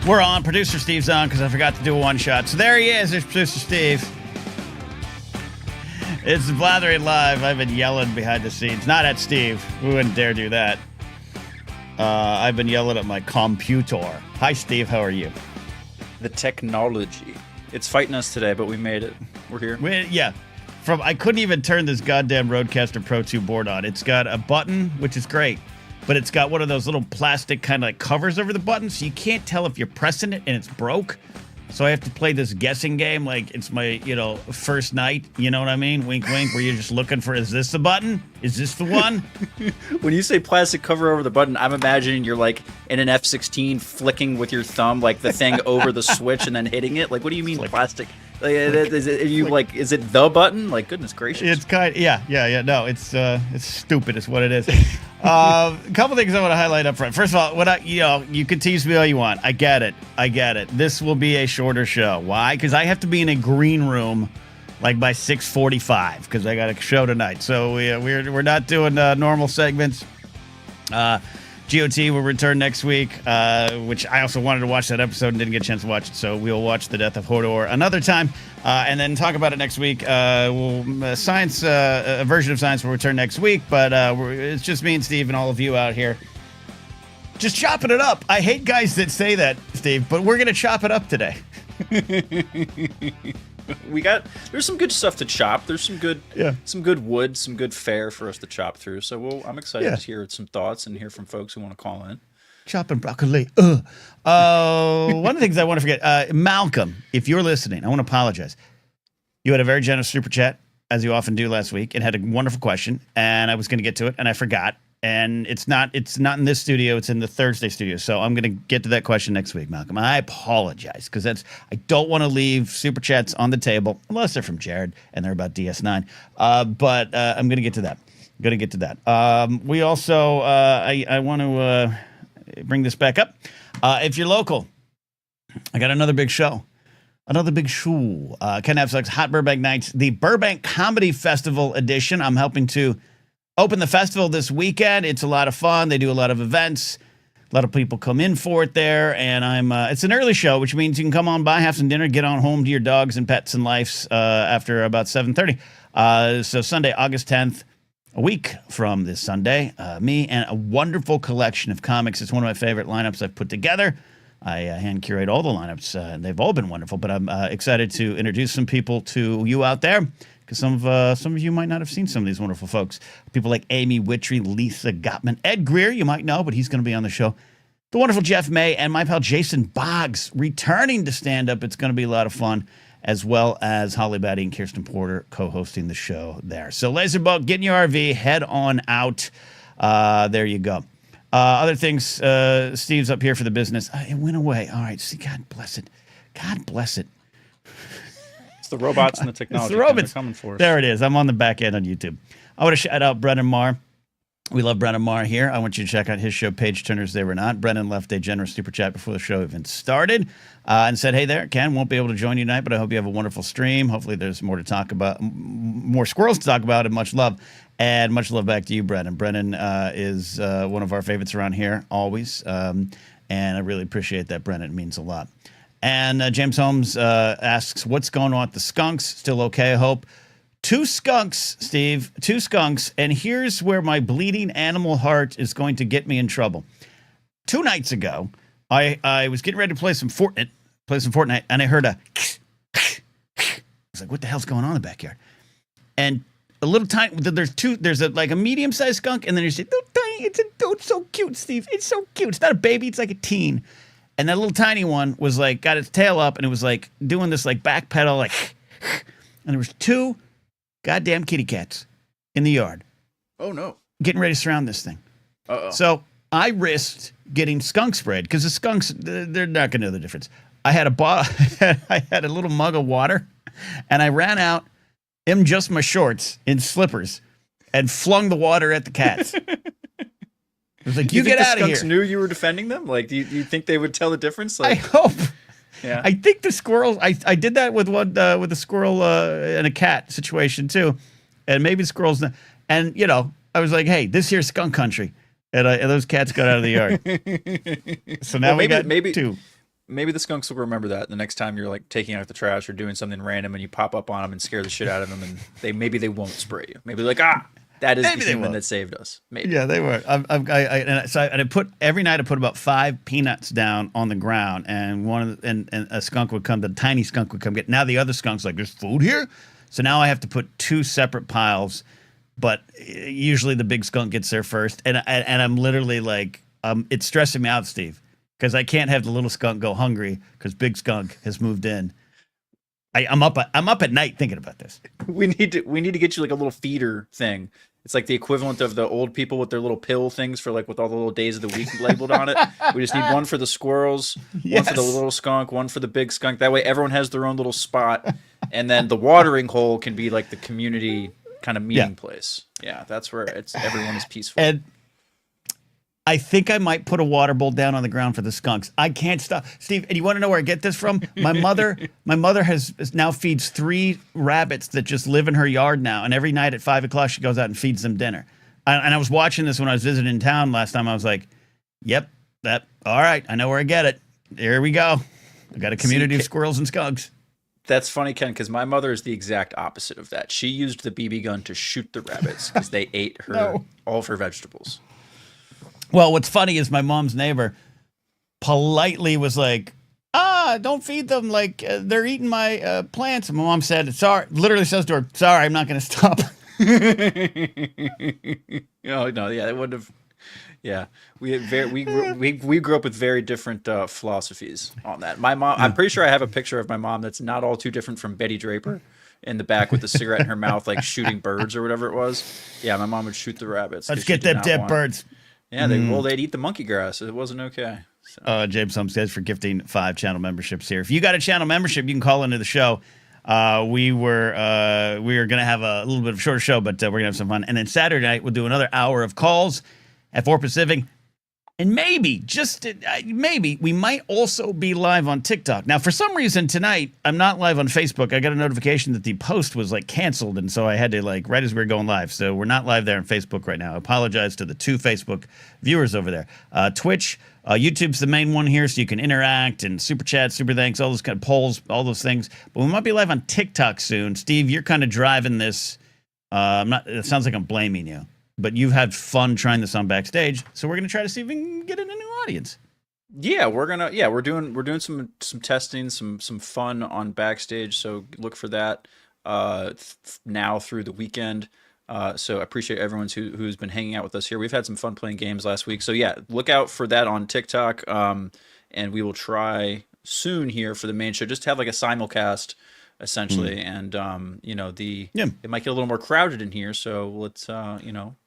We're on. Producer Steve's on because I forgot to do a one-shot. So there he is. There's Producer Steve. It's Blathering Live. I've been yelling behind the scenes. Not at Steve. We wouldn't dare do that. I've been yelling at my computer. Hi, Steve. How are you? The technology. It's fighting us today, but we made it. We're here. Yeah. I couldn't even turn this goddamn Rodecaster Pro 2 board on. It's got a button, which is great, but it's got one of those little plastic kind of like covers over the button, so you can't tell if you're pressing it and it's broke. So I have to play this guessing game like it's my, first night. You know what I mean? Wink, wink, where you're just looking for, is this the button? Is this the one? When you say plastic cover over the button, I'm imagining you're like in an F-16 flicking with your thumb, like the thing over the switch and then hitting it. Like, what do you mean plastic? Like, is it the button? Like, goodness gracious. It's yeah. No, it's stupid is what it is. A couple things I want to highlight up front. First of all, you can tease me all you want. I get it. This will be a shorter show. Why? Because I have to be in a green room like by 6:45 because I got a show tonight. So we're not doing normal segments. GOT will return next week, which I also wanted to watch that episode and didn't get a chance to watch it, so we'll watch The Death of Hodor another time, and then talk about it next week. Science, a version of Science will return next week, but it's just me and Steve and all of you out here just chopping it up. I hate guys that say that, Steve, but we're going to chop it up today. There's some good stuff to chop. There's some good wood, some good fare for us to chop through. So I'm excited to hear some thoughts and hear from folks who want to call in. Chopping broccoli. One of the things I want to forget, Malcolm, if you're listening, I want to apologize. You had a very generous super chat, as you often do last week, and had a wonderful question, and I was going to get to it, and I forgot. And it's not in this studio, it's in the Thursday studio. So I'm going to get to that question next week, Malcolm. I apologize because I don't want to leave super chats on the table unless they're from Jared and they're about DS9. But I'm going to get to that. We also I want to bring this back up. If you're local, I got another big show. Ken Apsak's Hot Burbank Nights, the Burbank Comedy Festival edition. I'm helping to open the festival this weekend. It's a lot of fun. They do a lot of events. A lot of people come in for it there. And it's an early show, which means you can come on by, have some dinner, get on home to your dogs and pets and lives after about 7:30. So Sunday, August 10th, a week from this Sunday, me and a wonderful collection of comics. It's one of my favorite lineups I've put together. I hand curate all the lineups, and they've all been wonderful. But I'm excited to introduce some people to you out there, because some of you might not have seen some of these wonderful folks. People like Amy Witry, Lisa Gottman, Ed Greer, you might know, but he's going to be on the show. The wonderful Jeff May, and my pal Jason Boggs returning to stand-up. It's going to be a lot of fun, as well as Holly Batty and Kirsten Porter co-hosting the show there. So Laserboat, get in your RV, head on out. There you go. Other things, Steve's up here for the business. It went away. All right, see, God bless it. God bless it. It's the robots and the technology. It's the robots. Coming for us. There it is. I'm on the back end on YouTube. I want to shout out Brennan Marr. We love Brennan Marr here. I want you to check out his show, Page Turners They Were Not. Brennan left a generous super chat before the show even started and said, hey there, Ken, won't be able to join you tonight, but I hope you have a wonderful stream. Hopefully there's more to talk about, more squirrels to talk about, and much love. And much love back to you, Brennan. Brennan is one of our favorites around here, always. And I really appreciate that, Brennan. It means a lot. And James Holmes asks, what's going on with the skunks? Still okay, I hope. 2 skunks, Steve. 2 skunks. And here's where my bleeding animal heart is going to get me in trouble. 2 nights ago, I was getting ready to play some Fortnite, and I heard a I was like, what the hell's going on in the backyard? And a little tiny, there's a medium-sized skunk, and then there's a little tiny, it's so cute, Steve. It's so cute. It's not a baby, it's like a teen. And that little tiny one was like, got its tail up, and it was like doing this like back pedal, like, and there was 2 goddamn kitty cats in the yard. Oh no. Getting ready to surround this thing. Uh-oh. So I risked getting skunk sprayed, because the skunks, they're not going to know the difference. I had a little mug of water, and I ran out in just my shorts in slippers and flung the water at the cats. It was like, you get out of here. The skunks knew you were defending them? Like, do you think they would tell the difference? Like, I hope. Yeah. I think the squirrels, I did that with one, with a squirrel and a cat situation too. And maybe the squirrels, and I was like, hey, this here's skunk country. And those cats got out of the yard. So now we got 2. maybe the skunks will remember that the next time you're like taking out the trash or doing something random and you pop up on them and scare the shit out of them, and maybe they won't spray you. Maybe like, that is the human that saved us. Maybe. Yeah, they were. I put every night. I put about 5 peanuts down on the ground, and and a skunk would come. The tiny skunk would come get. Now the other skunk's like, "There's food here," so now I have to put 2 separate piles. But usually the big skunk gets there first, and I'm literally like, it's stressing me out, Steve, because I can't have the little skunk go hungry because big skunk has moved in. I'm up at night thinking about this. We need to get you like a little feeder thing. It's like the equivalent of the old people with their little pill things for like with all the little days of the week labeled on it. We just need one for the squirrels, one for the little skunk, one for the big skunk. That way everyone has their own little spot, and then the watering hole can be like the community kind of meeting place. Yeah, that's where everyone is peaceful. And I think I might put a water bowl down on the ground for the skunks. I can't stop, Steve. And you want to know where I get this from? My mother has now feeds 3 rabbits that just live in her yard now, and every night at 5 o'clock she goes out and feeds them dinner. And I was watching this when I was visiting town last time. I was like, "Yep, all right. I know where I get it. There we go. I got a community of squirrels and skunks." That's funny, Ken, because my mother is the exact opposite of that. She used the BB gun to shoot the rabbits because they ate all of her vegetables. Well, what's funny is my mom's neighbor politely was like, don't feed them. Like, they're eating my plants. And my mom said, sorry, literally says to her, sorry, I'm not going to stop. Oh, no, yeah, it wouldn't have. Yeah, we grew up with very different philosophies on that. My mom, I'm pretty sure I have a picture of my mom that's not all too different from Betty Draper in the back with the cigarette in her mouth, like shooting birds or whatever it was. Yeah, my mom would shoot the rabbits. Let's get them dead birds. Yeah, they'd eat the monkey grass. It wasn't okay. So. James Holmes, guys, for gifting 5 channel memberships here. If you got a channel membership, you can call into the show. We were going to have a little bit of a shorter show, but we're going to have some fun. And then Saturday night, we'll do another hour of calls at 4 Pacific. And maybe, we might also be live on TikTok. Now, for some reason tonight, I'm not live on Facebook. I got a notification that the post was like canceled, and so I had to right as we were going live. So we're not live there on Facebook right now. I apologize to the 2 Facebook viewers over there. Twitch, YouTube's the main one here, so you can interact and super chat, super thanks, all those kind of polls, all those things. But we might be live on TikTok soon. Steve, you're kind of driving this. It sounds like I'm blaming you. But you've had fun trying this on Backstage, so we're gonna try to see if we can get in a new audience. Yeah, we're doing some testing, some fun on Backstage. So look for that now through the weekend. So I appreciate everyone who's been hanging out with us here. We've had some fun playing games last week. So yeah, look out for that on TikTok. And we will try soon here for the main show, just to have like a simulcast essentially. And it might get a little more crowded in here. So let's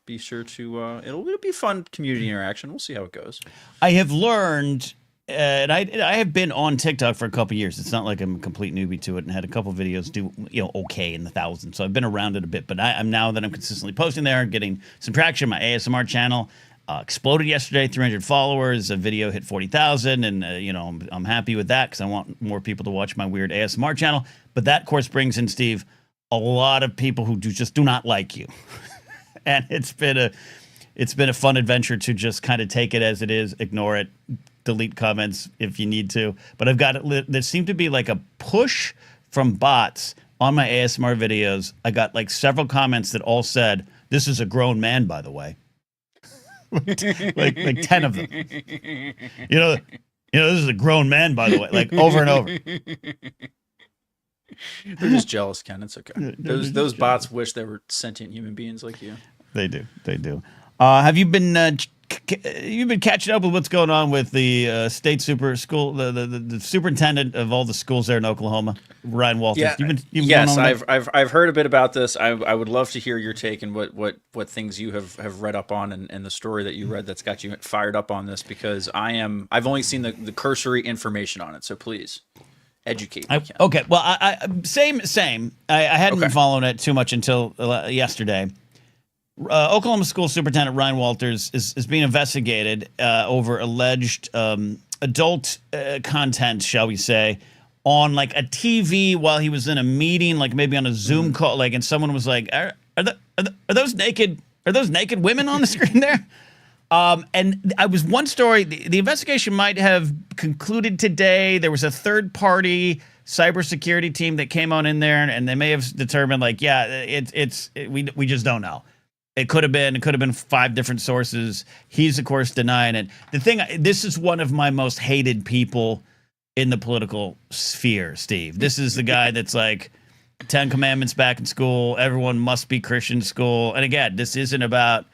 be sure to it'll be fun community interaction. We'll see how it goes. I have learned, and I have been on TikTok for a couple of years. It's not like I'm a complete newbie to it, and had a couple of videos do okay in the thousands. So I've been around it a bit, but I'm now that I'm consistently posting there, getting some traction. My ASMR channel exploded yesterday, 300 followers. A video hit 40,000, and I'm happy with that because I want more people to watch my weird ASMR channel. But that, of course, brings in, Steve, a lot of people who just do not like you. And it's been a fun adventure to just kind of take it as it is, ignore it, delete comments if you need to. But I've got it. There seemed to be like a push from bots on my ASMR videos. I got like several comments that all said, "This is a grown man, by the way." like 10 of them. This is a grown man, by the way. Like over and over. They're just jealous, Ken. It's okay. Those bots wish they were sentient human beings like you. They do. Have you been you've been catching up with what's going on with the state super school, the superintendent of all the schools there in Oklahoma, Ryan Walters? Yeah, yes, I've heard a bit about this. I would love to hear your take and what things you have read up on and the story that you read that's got you fired up on this, because I've only seen the cursory information on it. So please educate me. Okay, well, I same. I hadn't been following it too much until yesterday. Oklahoma School Superintendent Ryan Walters is being investigated over alleged adult content, shall we say, on like a TV while he was in a meeting, like maybe on a Zoom call, and someone was like, "Are those naked women on the screen there?" And I was one story. The investigation might have concluded today. There was a third party cybersecurity team that came on in there, and they may have determined, like, yeah, we just don't know. It could have been 5 different sources. He's of course denying it. This is one of my most hated people in the political sphere, Steve. This is the guy that's like 10 commandments back in school. Everyone must be Christian school. And again, this isn't about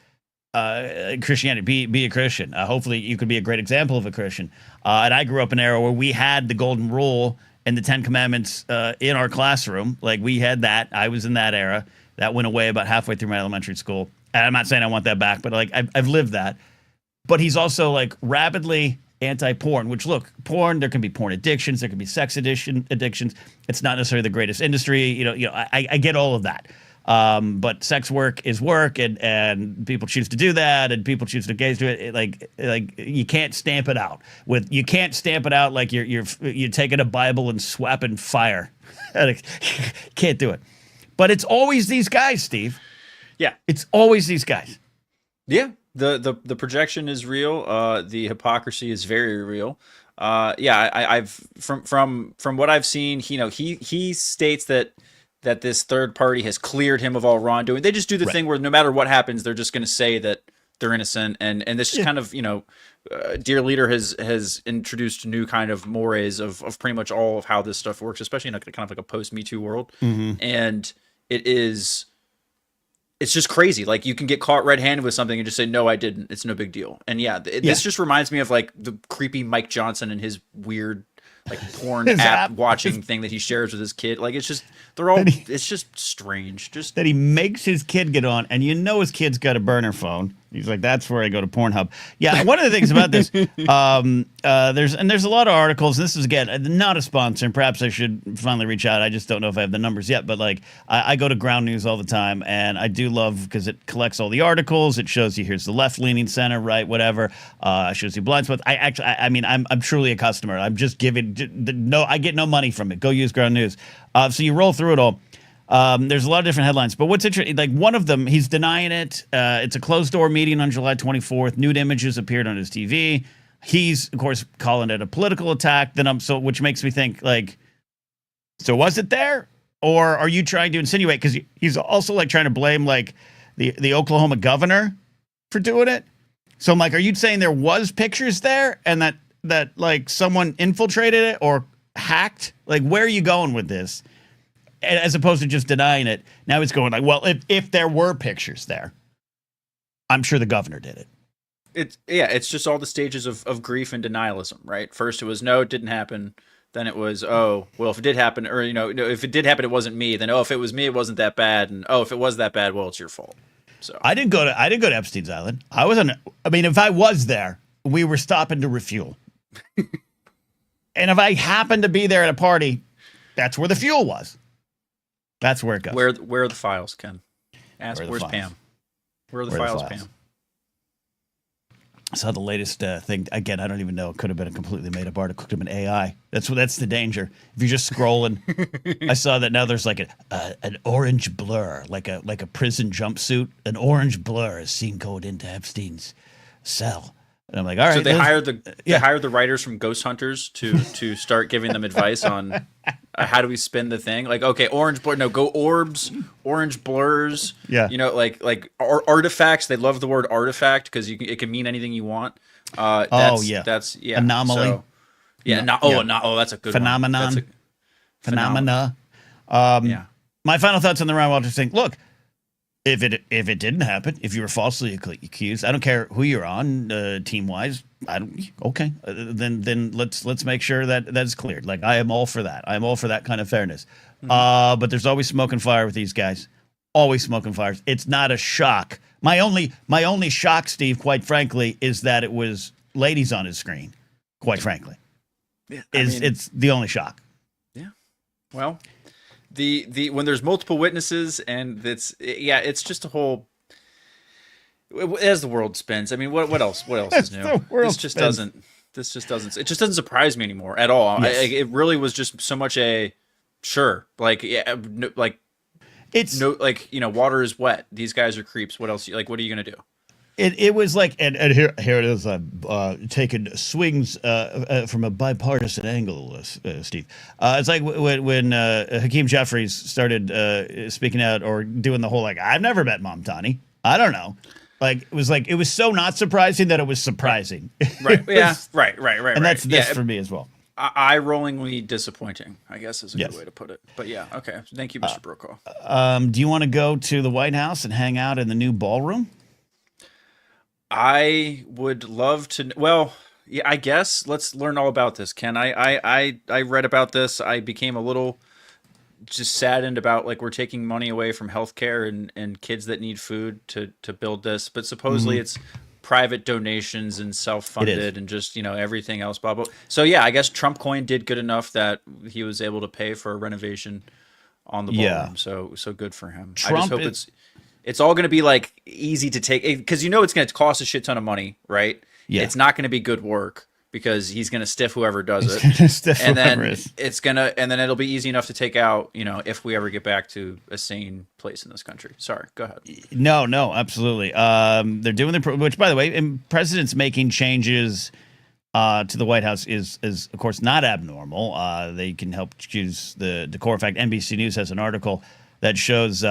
Christianity. Be a Christian. Hopefully you could be a great example of a Christian. And I grew up in an era where we had the golden rule and the 10 commandments in our classroom. Like, we had that. I was in that era. That went away about halfway through my elementary school. And I'm not saying I want that back, but like I've lived that. But he's also like rabidly anti-porn, which, look, porn, there can be porn addictions, there can be sex addictions. It's not necessarily the greatest industry. You know, I get all of that. But sex work is work, and people choose to do that, and people choose to engage to it. Like you can't stamp it out like you're taking a Bible and swapping fire. Can't do it. But it's always these guys, Steve. Yeah, it's always these guys. Yeah, the projection is real. The hypocrisy is very real. Yeah, I've from what I've seen, he states that this third party has cleared him of all wrongdoing. They just do the thing where no matter what happens, they're just going to say that they're innocent, and this is kind of, Dear Leader has introduced new kind of mores of pretty much all of how this stuff works, especially in a kind of like a post Me Too world, and it's just crazy. Like, you can get caught red-handed with something and just say, no, I didn't. It's no big deal. And this just reminds me of like the creepy Mike Johnson and his weird like porn app watching thing that he shares with his kid. Like, it's just, it's just strange. Just that he makes his kid get on, and his kid's got a burner phone. He's like, that's where I go to Pornhub. Yeah, one of the things about this, there's a lot of articles. This is, again, not a sponsor, and perhaps I should finally reach out. I just don't know if I have the numbers yet, but like, I go to Ground News all the time, and I do love, because it collects all the articles. It shows you, here's the left-leaning center, right, whatever. Shows you blind spots. I'm truly a customer. I'm just giving, I get no money from it. Go use Ground News. So you roll through it all. There's a lot of different headlines, but what's interesting, like one of them, he's denying it. It's a closed door meeting on July 24th. Nude images appeared on his TV. He's, of course, calling it a political attack. Which makes me think, like, so was it there, or are you trying to insinuate? Because he's also like trying to blame like the Oklahoma governor for doing it. So I'm like, are you saying there was pictures there, and that like someone infiltrated it or hacked? Like, where are you going with this? As opposed to just denying it. Now it's going like, well, if there were pictures there, I'm sure the governor did it. It's just all the stages of grief and denialism, right? First it was, no, it didn't happen. Then it was, oh, well, if it did happen, or, if it did happen, it wasn't me. Then, oh, if it was me, it wasn't that bad. And, oh, if it was that bad, well, it's your fault. So I didn't go to Epstein's Island. If I was there, we were stopping to refuel. And if I happened to be there at a party, that's where the fuel was. That's where it goes. Where are the files, Ken? Ask, where's Pam? Where are the files, Pam? I saw the latest thing. Again, I don't even know. It could have been a completely made up article. It could have been AI. That's the danger. If you're just scrolling, I saw that now there's like an orange blur, like a prison jumpsuit. An orange blur is seen going into Epstein's cell. And I'm like, all right. So they hired the writers from Ghost Hunters to start giving them advice on how do we spin the thing. Like, okay, orange blur, no, go orbs, orange blurs. Yeah, like artifacts. They love the word artifact because it can mean anything you want. That's anomaly. So, that's a good phenomenon. One. Phenomena. My final thoughts on the Ryan Walters thing. Look. If it didn't happen, if you were falsely accused, I don't care who you're on, team wise. Then let's make sure that that's cleared. Like, I am all for that. I am all for that kind of fairness. But there's always smoke and fire with these guys. Always smoke and fire. It's not a shock. My only shock, Steve, quite frankly, is that it was ladies on his screen. Quite frankly, it's the only shock. Yeah. Well. The when there's multiple witnesses and it's just a whole, as the world spins. I mean, what else is new? This just doesn't surprise me anymore at all. Yes. It really was just so much water is wet. These guys are creeps. What else? Like, what are you gonna do? It was like, and here it is, taking swings from a bipartisan angle, Steve. It's like when Hakeem Jeffries started speaking out or doing the whole, like, I've never met Mamdani. I don't know. Like, it was so not surprising that it was surprising. Right. Yeah. Right. And that's this for me as well. Eye-rollingly disappointing, I guess is a Yes. good way to put it. But yeah, okay. Thank you, Mr. Brokaw. Do you want to go to the White House and hang out in the new ballroom? I would love to. Well, yeah, I guess let's learn all about this, Ken. I read about this. I became a little just saddened about, like, we're taking money away from healthcare and kids that need food to build this, but supposedly it's private donations and self-funded and just, everything else, blah, blah. So yeah, I guess Trump coin did good enough that he was able to pay for a renovation on the ballroom. So good for him. I just hope it's all going to be, like, easy to take, because it's going to cost a shit ton of money, right? Yeah. It's not going to be good work because he's going to stiff whoever does it. And then it'll be easy enough to take out, if we ever get back to a sane place in this country. Sorry, go ahead. No, absolutely. They're doing which, by the way, and presidents making changes to the White House is of course not abnormal. They can help choose the decor. In fact, NBC News has an article that shows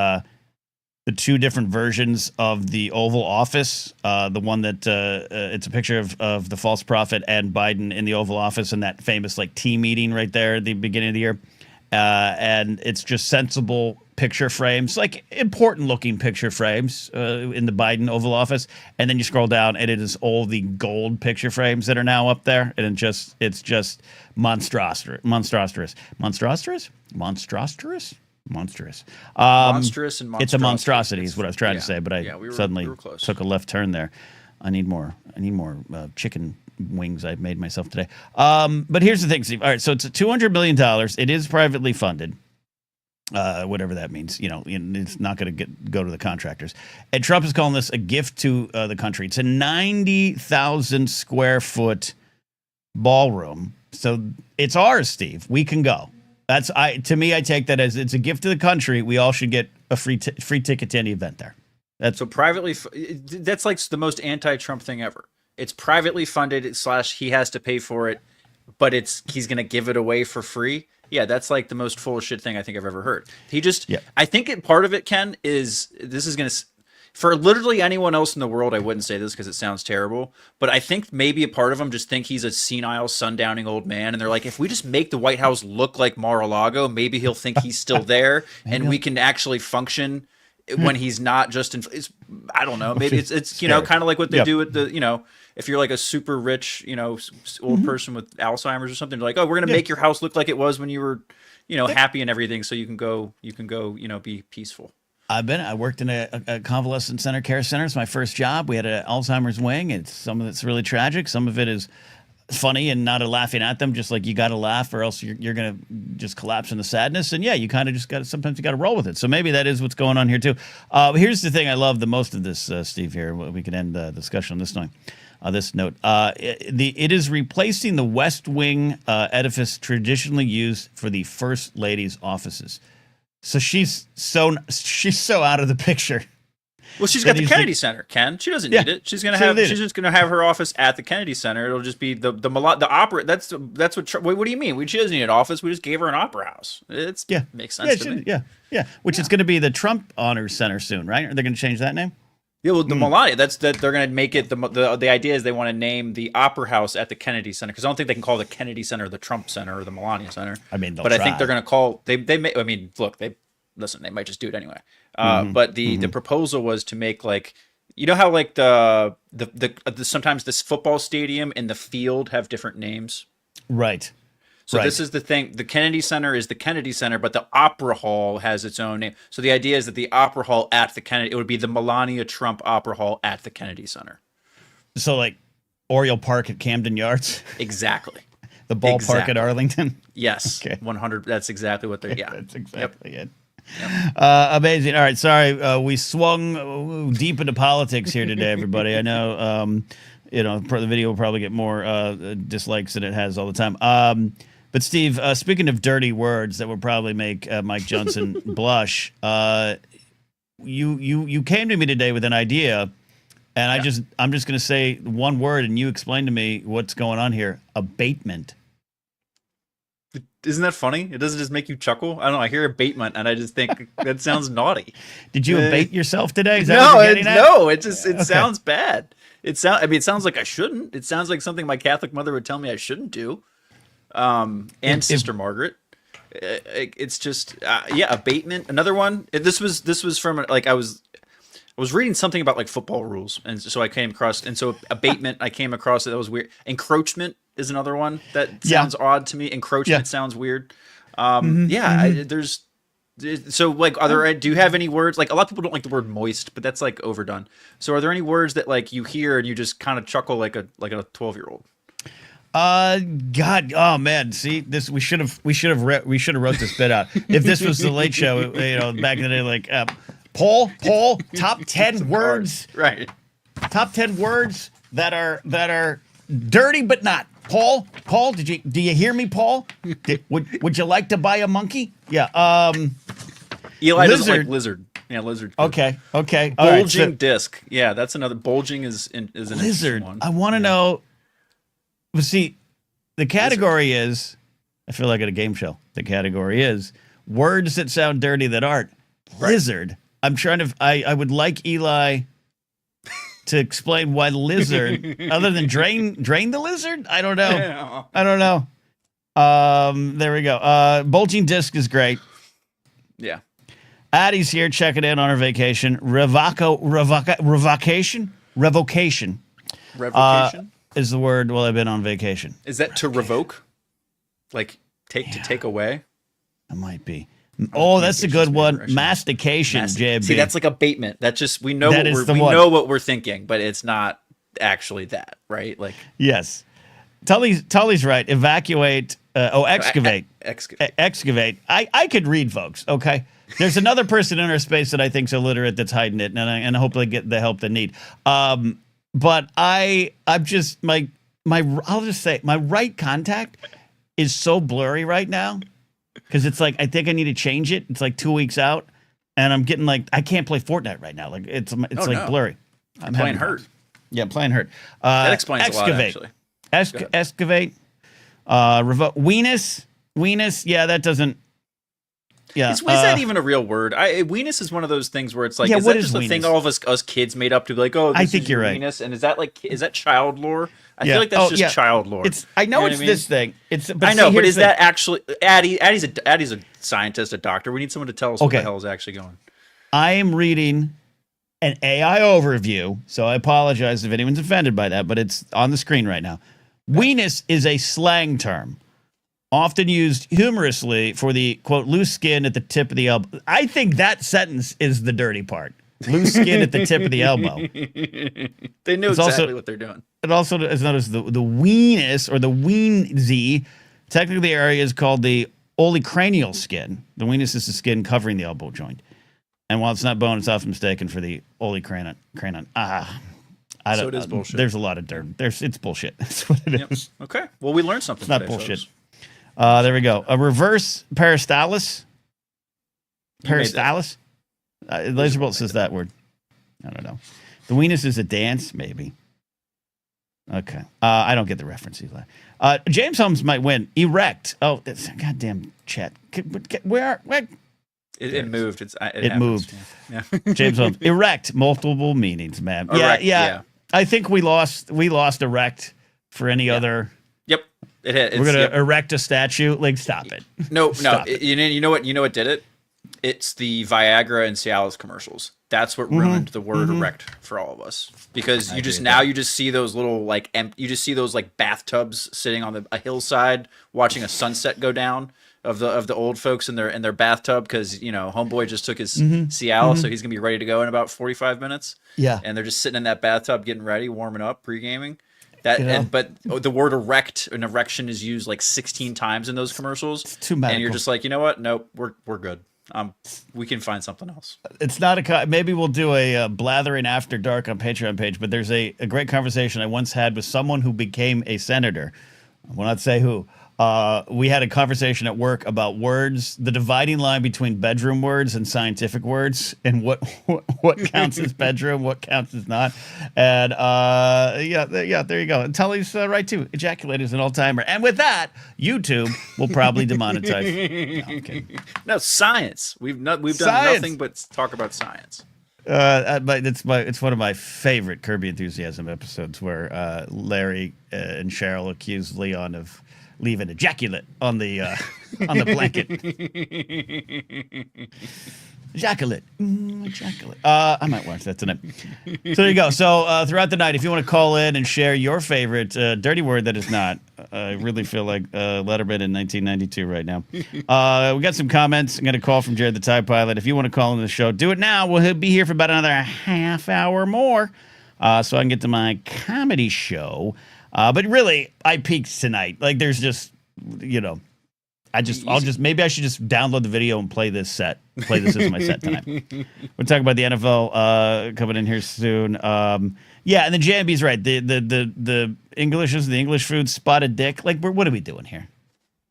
the two different versions of the Oval Office. The one that it's a picture of the false prophet and Biden in the Oval Office and that famous, like, tea meeting right there at the beginning of the year. And it's just sensible picture frames, like important looking picture frames in the Biden Oval Office. And then you scroll down and it is all the gold picture frames that are now up there. And it's just monstrous. Monstrous and it's a monstrosity is what I was trying to say, but I suddenly took a left turn there. I need more chicken wings I've made myself today. But here's the thing, Steve. All right, so it's $200 million. It is privately funded. Whatever that means, it's not going to go to the contractors. And Trump is calling this a gift to the country. It's a 90,000 square foot ballroom. So it's ours, Steve. We can go. To me, I take that as it's a gift to the country. We all should get a free ticket to any event there. So privately, that's like the most anti-Trump thing ever. It's privately funded / he has to pay for it, but he's going to give it away for free. Yeah, that's like the most full of shit thing I think I've ever heard. I think part of it, Ken, is this is going to, for literally anyone else in the world, I wouldn't say this because it sounds terrible, but I think maybe a part of them just think he's a senile, sundowning old man, and they're like, if we just make the White House look like Mar-a-Lago, maybe he'll think he's still there, and we can actually function when he's not just in. I don't know. Maybe it's kind of like what they do with the if you're like a super rich old person with Alzheimer's or something, they're like, oh, we're gonna make your house look like it was when you were happy and everything, so you can go be peaceful. I worked in a convalescent center, care center. It's my first job. We had an Alzheimer's wing. Some of it's really tragic. Some of it is funny and not laughing at them. Just like you got to laugh or else you're going to just collapse in the sadness. And yeah, you kind of just got to, sometimes you got to roll with it. So maybe that is what's going on here too. Here's the thing I love the most of this, Steve, here. We can end the discussion on this note. It is replacing the West Wing edifice traditionally used for the First Lady's offices. So she's so out of the picture. Well, she's got the Kennedy Center, Ken. She doesn't need it. She's just gonna have her office at the Kennedy Center. It'll just be the opera. That's what. What do you mean? She doesn't need an office. We just gave her an opera house. Makes sense to me. Yeah. Which is going to be the Trump Honors Center soon, right? Are they going to change that name? Yeah, well, the Melania. They're going to make it. The idea is they want to name the Opera House at the Kennedy Center because I don't think they can call the Kennedy Center the Trump Center or the Melania Center. I mean, I think they're going to call they may. I mean, look, they might just do it anyway. But the proposal was to make like how like the sometimes this football stadium and the field have different names, right? So this is the thing. The Kennedy Center is the Kennedy Center, but the Opera Hall has its own name. So the idea is that the Opera Hall at the Kennedy, it would be the Melania Trump Opera Hall at the Kennedy Center. So like Oriole Park at Camden Yards? Exactly. The ballpark at Arlington? Yes. Okay. 100. That's exactly what they're, That's exactly it. Yep. Amazing. All right. Sorry. We swung deep into politics here today, everybody. I know, the video will probably get more dislikes than it has all the time. But Steve, speaking of dirty words that would probably make Mike Johnson blush, you came to me today with an idea And I'm just going to say one word, and you explain to me what's going on here. Abatement. Isn't that funny? It doesn't just make you chuckle. I don't know. I hear abatement, and I just think that sounds naughty. Did you abate yourself today? Is that No, what you're getting at? no. It sounds bad. It sounds like I shouldn't. It sounds like something my Catholic mother would tell me I shouldn't do. And Sister Margaret. It's just abatement. Another one. This was from like I was reading something about like football rules, and so I came across, and so abatement I came across that was weird. Encroachment is another one that sounds odd to me. Encroachment sounds weird. There's so like do you have any words, like a lot of people don't like the word moist, but that's like overdone. So are there any words that like you hear and you just kind of chuckle like a 12-year-old? God, oh man, see this. We should have wrote this bit out. If this was the Late Show, back in the day, like Paul, top 10 words, right? Top 10 words that are dirty but not. Paul, do you hear me, Paul? Would you like to buy a monkey? Yeah. Eli doesn't like lizard. Yeah, lizard. Okay. Bulging disc. Yeah, that's another. Bulging is an lizard. One. I want to know. But see, the category is. I feel like at a game show. The category is words that sound dirty that aren't. Right. Lizard. I'm trying to. I would like Eli to explain why lizard, other than drain the lizard. I don't know. Yeah. I don't know. There we go. Bulging disc is great. Yeah. Addie's here checking in on her vacation. Revocation is the word while I've been on vacation. Is that to revoke? Like take away? It might be. Oh, that's a good one. Mastication, JB. See, that's like abatement. That's just we know what we're thinking, but it's not actually that, right? Like yes. Tully's right. Evacuate. Excavate. Excavate. I could read, folks. Okay. There's another person in our space that I think's illiterate that's hiding it, and I hope they get the help they need. But I'm just I'll just say my right contact is so blurry right now because it's like I think I need to change it. It's like 2 weeks out, and I'm getting like I can't play Fortnite right now. Like it's blurry. I'm playing Hurt. Yeah, playing Hurt. That explains a lot, actually. Excavate. Weenus. Yeah, that doesn't. Yeah, is that even a real word? Weenus is one of those things where it's like, is that just a thing all of us kids made up to be like, oh, this I think is you're right. Weenus, and is that child lore? I feel like that's just child lore. I know it's this thing. But is that actually Addie's a scientist, a doctor? We need someone to tell us what the hell is actually going. I am reading an AI overview, so I apologize if anyone's offended by that, but it's on the screen right now. Weenus is a slang term, often used humorously for the, quote, loose skin at the tip of the elbow. I think that sentence is the dirty part. Loose skin at the tip of the elbow. They know exactly what they're doing. It also is known as the weenus or the weensy. Technically, the area is called the olecranial skin. The weenus is the skin covering the elbow joint. And while it's not bone, it's often mistaken for the olecranon. So it is bullshit. There's a lot of dirt. It's bullshit. That's what it is. Okay. Well, we learned something. It's not bullshit. There we go. A reverse peristalis. Peristalis? Laserbolt says that word. I don't know. The weenus is a dance, maybe. Okay. I don't get the reference, Eli. James Holmes might win. Erect. Oh, that's goddamn chat. Where? It moved. It moved. Yeah. James Holmes. Erect. Multiple meanings, man. Yeah. I think we lost erect for any other. Yep. We're gonna erect a statue. Like, stop it. No. You know what did it? It's the Viagra and Cialis commercials. That's what ruined the word erect for all of us, because you just see those little you just see those like bathtubs sitting on a hillside watching a sunset go down of the old folks in their bathtub, because homeboy just took his Cialis, so he's gonna be ready to go in about 45 minutes. Yeah, and they're just sitting in that bathtub getting ready, warming up, pre-gaming. But the word erect, an erection, is used like 16 times in those commercials. It's too medical. And you're just like, you know what? Nope, we're good. We can find something else. It's not maybe we'll do a Blathering After Dark on Patreon page, but there's a great conversation I once had with someone who became a senator. I will not say who, We had a conversation at work about words, the dividing line between bedroom words and scientific words, and what counts as bedroom, what counts as not. And there you go. And Tully's right too. Ejaculate is an all-timer. And with that, YouTube will probably demonetize. No, I'm kidding. No, science. We've done nothing but talk about science. But it's one of my favorite Kirby Enthusiasm episodes where Larry and Cheryl accuse Leon of leaving ejaculate on the blanket. Ejaculate. Ejaculate. I might watch that tonight. So there you go. So throughout the night, if you want to call in and share your favorite dirty word that is not, I really feel like Letterman in 1992 right now. We got some comments. I'm going to call from Jared the Tide Pilot. If you want to call in the show, do it now. We'll be here for about another half hour more so I can get to my comedy show. But really, I peaked tonight. Like, there's just, maybe I should just download the video and play this set. Play this as my set tonight. We'll talk about the NFL coming in here soon. And the JMB's right. The English is the English food, spotted dick. Like, what are we doing here?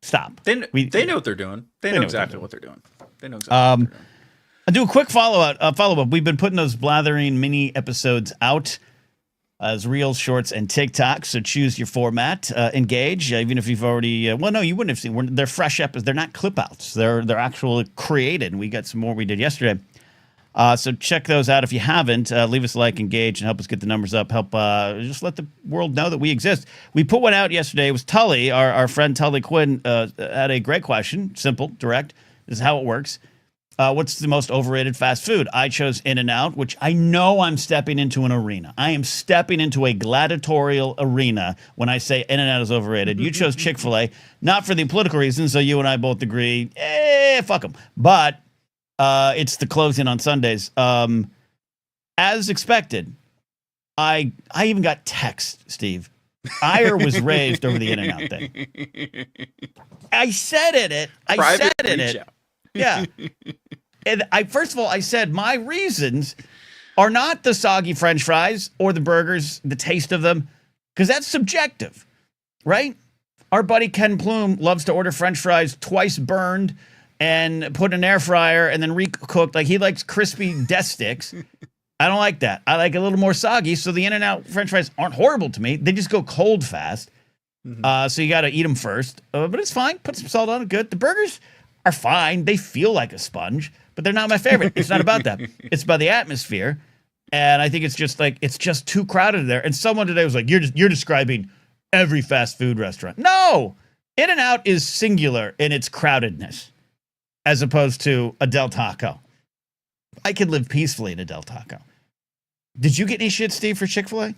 Stop. They know what they're doing. They know exactly what they're doing. They know exactly what they're doing. I'll do a quick follow-up. We've been putting those Blathering mini episodes out as Reels, Shorts, and TikTok. So choose your format. Engage, even if you've already... you wouldn't have seen. They're fresh episodes. They're not clip-outs. They're actually created, and we got some more we did yesterday. So check those out if you haven't. Leave us a like, engage, and help us get the numbers up. Help just let the world know that we exist. We put one out yesterday. It was Tully, our friend Tully Quinn, had a great question. Simple, direct. This is how it works. What's the most overrated fast food? I chose In-N-Out, which I know I'm stepping into an arena. I am stepping into a gladiatorial arena when I say In-N-Out is overrated. You chose Chick-fil-A, not for the political reasons, so you and I both agree, fuck them. But it's the closing on Sundays. As expected, I even got text, Steve. Ire was raised over the In-N-Out thing. I said it. Yeah. And first of all, I said my reasons are not the soggy French fries or the burgers, the taste of them, because that's subjective, right? Our buddy Ken Plume loves to order French fries twice burned and put in an air fryer and then recooked. Like, he likes crispy death sticks. I don't like that. I like a little more soggy. So the In-N-Out French fries aren't horrible to me. They just go cold fast. So you got to eat them first. But it's fine. Put some salt on it. Good. The burgers are fine. They feel like a sponge, but they're not my favorite. It's not about that. It's about the atmosphere. And I think it's just too crowded there. And someone today was like, you're describing every fast food restaurant. No! In-N-Out is singular in its crowdedness as opposed to a Del Taco. I could live peacefully in a Del Taco. Did you get any shit, Steve, for Chick-fil-A?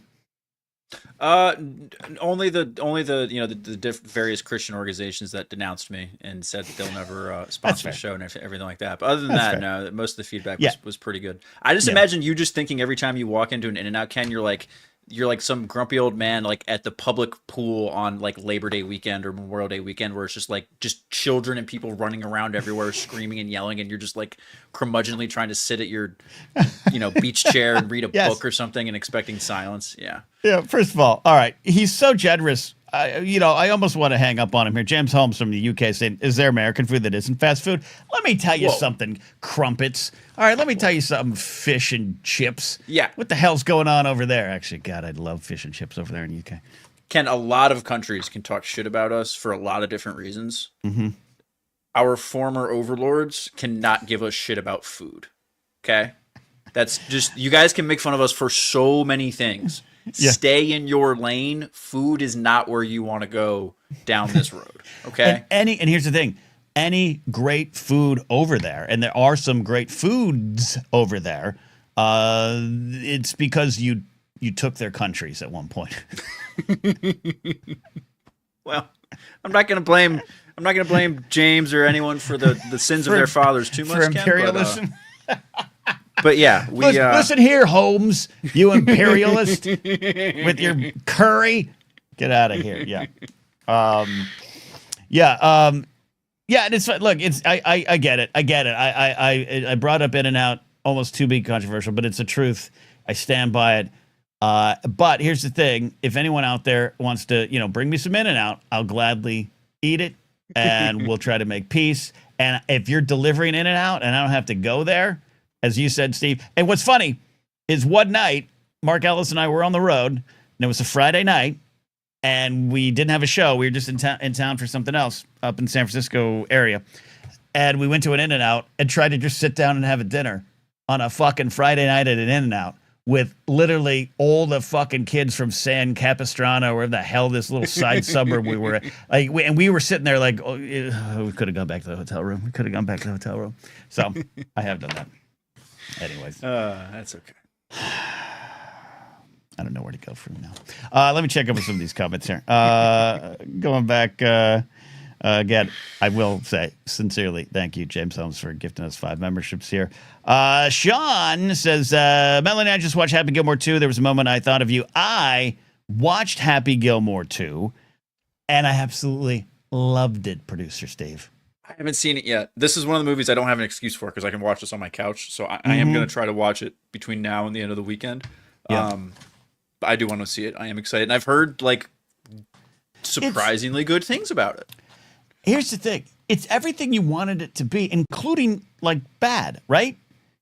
Only the various Christian organizations that denounced me and said that they'll never sponsor the show and everything like that. But other than that, no, most of the feedback was pretty good. I just imagine you just thinking every time you walk into an In-N-Out, Ken, you're like some grumpy old man like at the public pool on like Labor Day weekend or Memorial Day weekend, where it's just children and people running around everywhere screaming and yelling, and you're just like curmudgeonly trying to sit at your beach chair and read a book or something and expecting silence. Yeah, first of all right, he's so generous. I almost want to hang up on him here. James Holmes from the UK saying, is there American food that isn't fast food? Let me tell you something, crumpets. All right, let me tell you something, fish and chips. Yeah. What the hell's going on over there? Actually, God, I'd love fish and chips over there in the UK. Ken, a lot of countries can talk shit about us for a lot of different reasons. Mm-hmm. Our former overlords cannot give us shit about food. Okay? That's just, you guys can make fun of us for so many things. Yeah. Stay in your lane. Food is not where you want to go down this road. Okay. And here's the thing: any great food over there, and there are some great foods over there. It's because you took their countries at one point. Well, I'm not going to blame James or anyone for the sins of their fathers too much. For imperialism. But yeah, listen here, Holmes, you imperialist with your curry. Get out of here. Yeah. And it's look, I get it. I brought up In-N-Out almost too big controversial, but it's the truth. I stand by it. But here's the thing: if anyone out there wants to, bring me some In-N-Out, I'll gladly eat it, and we'll try to make peace. And if you're delivering In-N-Out and I don't have to go there, as you said, Steve. And what's funny is one night, Mark Ellis and I were on the road, and it was a Friday night, and we didn't have a show. We were just in town for something else up in San Francisco area. And we went to an In-N-Out and tried to just sit down and have a dinner on a fucking Friday night at an In-N-Out with literally all the fucking kids from San Capistrano, or where the hell this little side suburb we were at. Like, and we were sitting there like, oh, we could have gone back to the hotel room. We could have gone back to the hotel room. So I have done that. Anyways. That's okay. I don't know where to go from now. Let me check over some of these comments here. Going back, again, I will say sincerely, thank you, James Holmes, for gifting us 5 memberships here. Sean says, Melanie, I just watched Happy Gilmore 2. There was a moment I thought of you. I watched Happy Gilmore 2, and I absolutely loved it, producer Steve. I haven't seen it yet. This is one of the movies I don't have an excuse for because I can watch this on my couch. So I am going to try to watch it between now and the end of the weekend. Yeah. But I do want to see it. I am excited. And I've heard like surprisingly good things about it. Here's the thing. It's everything you wanted it to be, including like bad, right?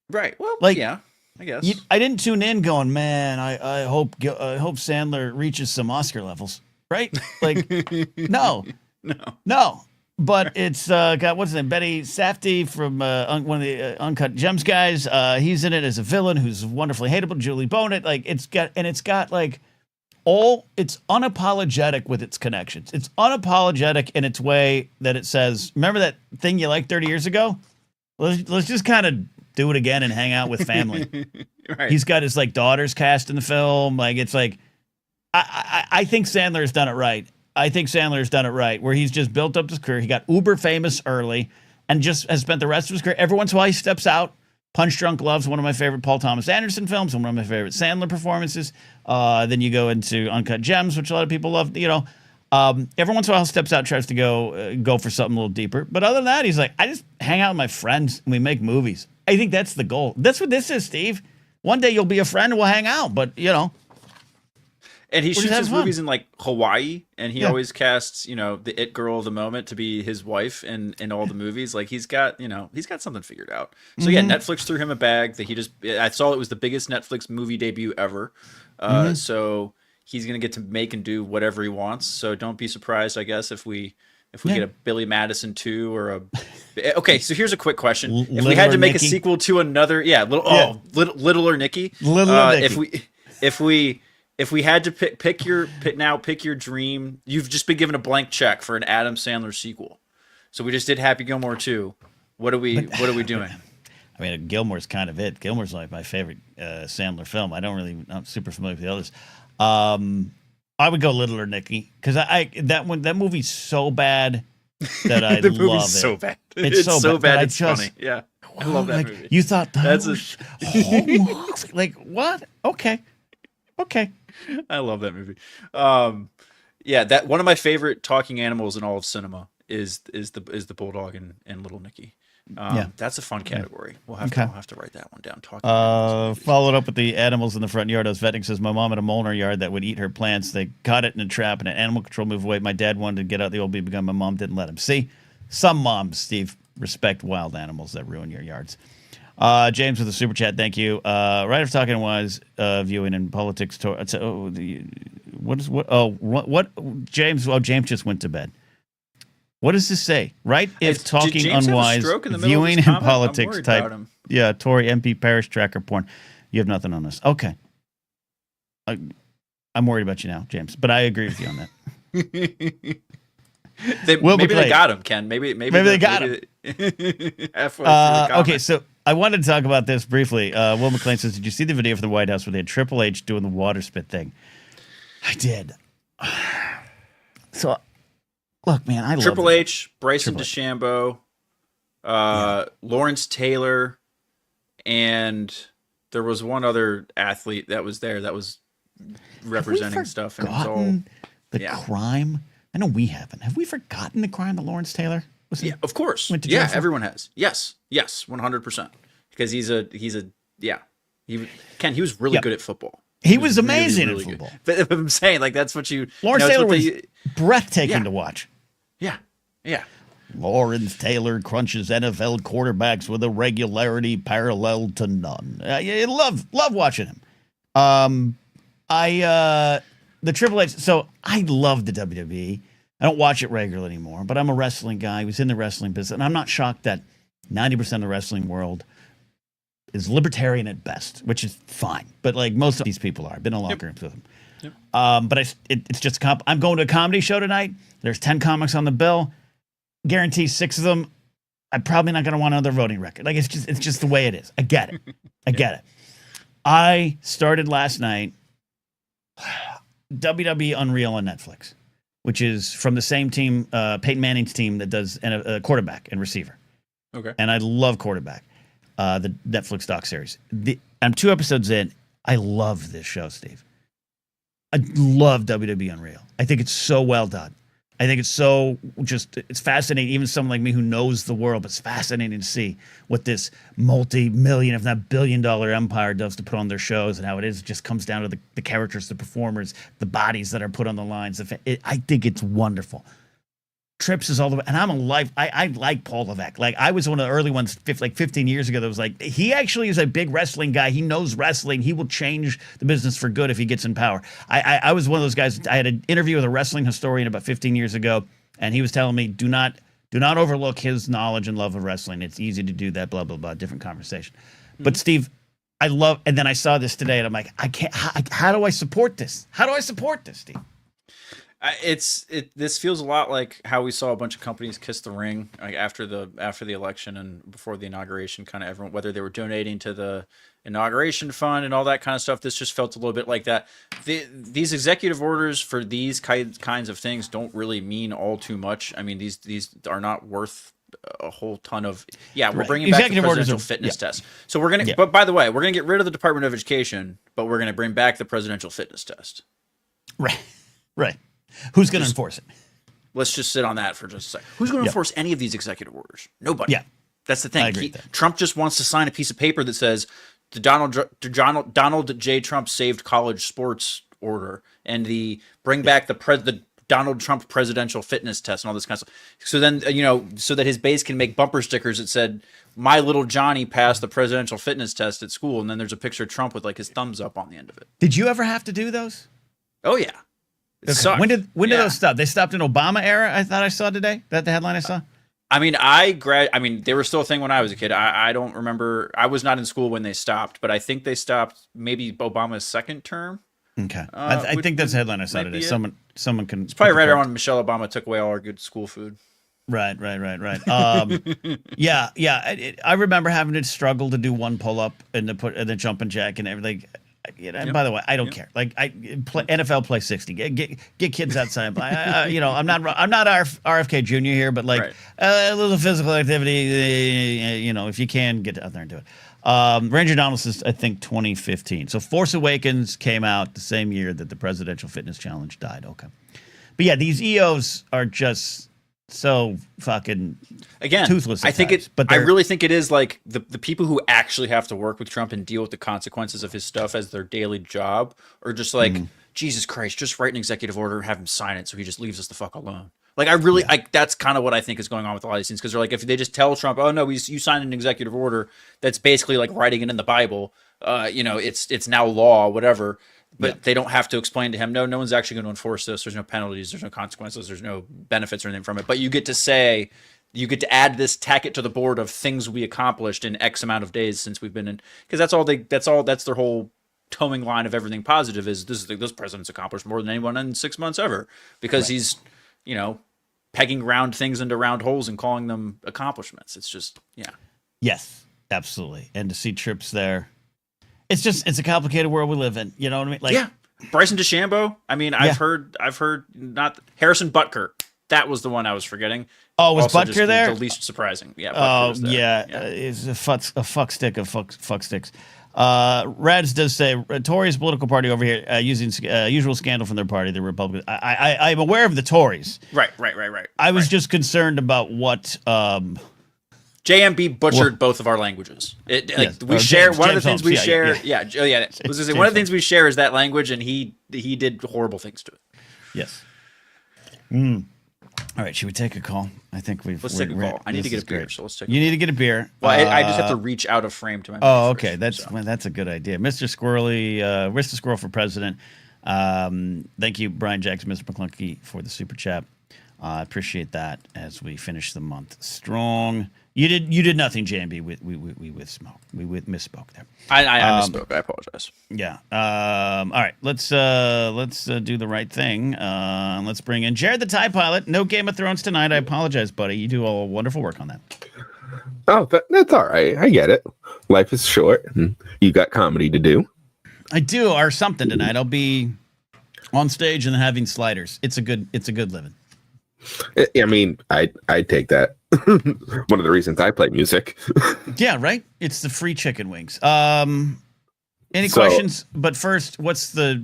Right. Well, like, yeah, I guess. I didn't tune in going, man, I hope Sandler reaches some Oscar levels, right? Like, no. But it's got, what's his name, Betty Safdie from one of the Uncut Gems guys. He's in it as a villain who's wonderfully hateable. Julie Bonet. Like, it's got like it's unapologetic with its connections. It's unapologetic in its way that it says, remember that thing you liked 30 years ago? Let's just kind of do it again and hang out with family. Right. He's got his like daughters cast in the film. Like, it's like, I think Sandler's done it right. I think Sandler's done it right, where he's just built up his career. He got uber famous early and just has spent the rest of his career. Every once in a while, he steps out. Punch Drunk Love's one of my favorite Paul Thomas Anderson films and one of my favorite Sandler performances. Then you go into Uncut Gems, which a lot of people love. You know, every once in a while, he steps out, tries to go for something a little deeper. But other than that, he's like, I just hang out with my friends and we make movies. I think that's the goal. That's what this is, Steve. One day you'll be a friend and we'll hang out. But, you know. And he shoots his movies in like Hawaii, and he always casts, you know, the it girl of the moment to be his wife in all the movies. Like he's got something figured out. So yeah, Netflix threw him a bag that I saw it was the biggest Netflix movie debut ever. So he's gonna get to make and do whatever he wants. So don't be surprised, I guess, if we get a Billy Madison 2 or a. Okay, so here's a quick question: if we had to make a sequel to another, Little or Nicky, If we had to pick your dream, you've just been given a blank check for an Adam Sandler sequel. So we just did Happy Gilmore 2. What are we doing? I mean, Gilmore's kind of it. Gilmore's like my favorite Sandler film. I'm not super familiar with the others. I would go Little or Nicky because that movie's so bad that I the love movie's it. So bad. It's so bad. It's funny. Yeah, I love that movie. You thought that was movie? Like what? Okay. I love that movie. That one of my favorite talking animals in all of cinema is the bulldog and Little Nicky. That's a fun category. We'll have to write that one down. Followed up with the animals in the front yard. I was vetting. Says my mom had a mole in her yard that would eat her plants. They caught it in a trap, and an animal control moved away. My dad wanted to get out the old BB gun. My mom didn't let him. See, some moms, Steve, respect wild animals that ruin your yards. James with a super chat, thank you. Right after talking was viewing in politics. James? Well, James just went to bed. What does this say? Right if talking unwise, viewing in politics type. Yeah, Tory MP parish tracker porn. You have nothing on this. Okay. I'm worried about you now, James, but I agree with you on that. Maybe they got him, Ken. Maybe they got him. Okay, so I wanted to talk about this briefly. Will McLean says, did you see the video for the White House where they had Triple H doing the water spit thing? I did. So, look, man, I love Triple H, Bryson DeChambeau, Lawrence Taylor, and there was one other athlete that was there that was representing stuff. And it was all crime. I know we haven't. Have we forgotten the crime that Lawrence Taylor was in? Yeah, of course. Yeah, everyone has. Yes, 100%. Because he was really good at football. He was amazing at football. But I'm saying, like, that's what you. Lawrence Taylor was breathtaking to watch. Yeah, Yeah. Lawrence Taylor crunches NFL quarterbacks with a regularity parallel to none. I love watching him. The Triple H. So I love the WWE. I don't watch it regularly anymore, but I'm a wrestling guy. I was in the wrestling business, and I'm not shocked that 90% of the wrestling world is libertarian at best, which is fine. But like most of these people are. I've been in locker rooms with them. Yep. But it's just I'm going to a comedy show tonight. There's 10 comics on the bill. Guarantee 6 of them. I'm probably not going to want another voting record. Like it's just the way it is. I get it. I get it. I started last night WWE Unreal on Netflix, which is from the same team, Peyton Manning's team that does quarterback and receiver. Okay. And I love quarterback, the Netflix doc series. I'm 2 episodes in. I love this show, Steve. I love WWE Unreal. I think it's so well done. I think it's so it's fascinating. Even someone like me who knows the world, but it's fascinating to see what this multi-million, if not billion-dollar empire does to put on their shows, and how it just comes down to the characters, the performers, the bodies that are put on the lines. I think it's wonderful. Trips is all the way, and I like Paul Levesque. Like I was one of the early ones, 15 years ago. That was like he actually is a big wrestling guy. He knows wrestling. He will change the business for good if he gets in power. I was one of those guys. I had an interview with a wrestling historian about 15 years ago, and he was telling me, do not overlook his knowledge and love of wrestling. It's easy to do that. Blah blah blah. Different conversation. Mm-hmm. But Steve, and then I saw this today, and I'm like, I can't. How do I support this? How do I support this, Steve? This feels a lot like how we saw a bunch of companies kiss the ring, like after the election and before the inauguration. Kind of everyone, whether they were donating to the inauguration fund and all that kind of stuff. This just felt a little bit like that. These executive orders for these kinds of things don't really mean all too much. I mean, these are not worth a whole ton of. Yeah, we're bringing back the presidential fitness test. So we're gonna. Yeah. But by the way, we're gonna get rid of the Department of Education, but we're gonna bring back the presidential fitness test. Right. Right. Who's going to enforce it? Let's just sit on that for just a second. Who's going to enforce any of these executive orders? Nobody. Yeah. That's the thing. Trump just wants to sign a piece of paper that says the Donald J. Trump saved college sports order and the bring back the Donald Trump presidential fitness test and all this kind of stuff. So then, so that his base can make bumper stickers that said, my little Johnny passed the presidential fitness test at school. And then there's a picture of Trump with like his thumbs up on the end of it. Did you ever have to do those? Oh, yeah. Okay. When did those stop? They stopped in Obama era. I thought I saw today. That the headline I saw. I mean, they were still a thing when I was a kid. I don't remember. I was not in school when they stopped, but I think they stopped maybe Obama's second term. Okay, I think that's the headline I saw today. Someone can. It's probably right around when Michelle Obama took away all our good school food. Right. Yeah. I remember having to struggle to do one pull up and the jumping jack and everything. And by the way, I don't care. Like NFL play 60. Get kids outside. I'm not RFK Jr. here, but like a little physical activity. If you can get out there and do it. Ranger Donaldson is, I think, 2015. So Force Awakens came out the same year that the Presidential Fitness Challenge died. Okay, but yeah, these EOs are just so fucking toothless. I think I really think it is like the people who actually have to work with Trump and deal with the consequences of his stuff as their daily job are just like, Jesus Christ, just write an executive order and have him sign it so he just leaves us the fuck alone. Like that's kind of what I think is going on with a lot of these things, because they're like, if they just tell Trump, oh no, you signed an executive order that's basically like writing it in the Bible, it's now law, whatever. But they don't have to explain to him, no one's actually going to enforce this. There's no penalties. There's no consequences. There's no benefits or anything from it. But you get to add this, tack it to the board of things we accomplished in X amount of days since we've been in. Because that's their whole towing line of everything positive is this president's accomplished more than anyone in 6 months ever. Because he's, pegging round things into round holes and calling them accomplishments. It's just, yeah. Yes, absolutely. And to see trips there. It's a complicated world we live in. You know what I mean? Like, yeah. Bryson DeChambeau. I mean, I've heard not Harrison Butker. That was the one I was forgetting. Oh, was Butker there? The least surprising. Yeah. Oh, yeah. It's a fuck stick of fuck sticks. Rads does say Tories political party over here using usual scandal from their party, the Republicans. I'm aware of the Tories. Right. I was just concerned about what. JMB butchered both of our languages. We share one of the things we share. Yeah. Was to say one of the things we share is that language, and he did horrible things to it. Yes. All right, should we take a call? I think Let's take a call. I need to get a beer, great. so let's take. You need to get a beer. Well, I just have to reach out of frame to my. Oh, mic okay. first, That's a good idea, Mr. Squirrely, Mr. Squirrel for president. Thank you, Brian Jackson, Mr. McClunky, for the super chat. I appreciate that as we finish the month strong. You did nothing, JMB. We misspoke there. I misspoke. I apologize. Yeah. All right. Let's do the right thing. Let's bring in Jared the TIE Pilot. No Game of Thrones tonight. I apologize, buddy. You do all wonderful work on that. Oh, that's all right. I get it. Life is short, and you got comedy to do. I do, or something tonight. I'll be on stage and having sliders. It's a good living. I mean, I take that. One of the reasons I play music. Yeah, right. It's the free chicken wings. Any questions? But first, what's the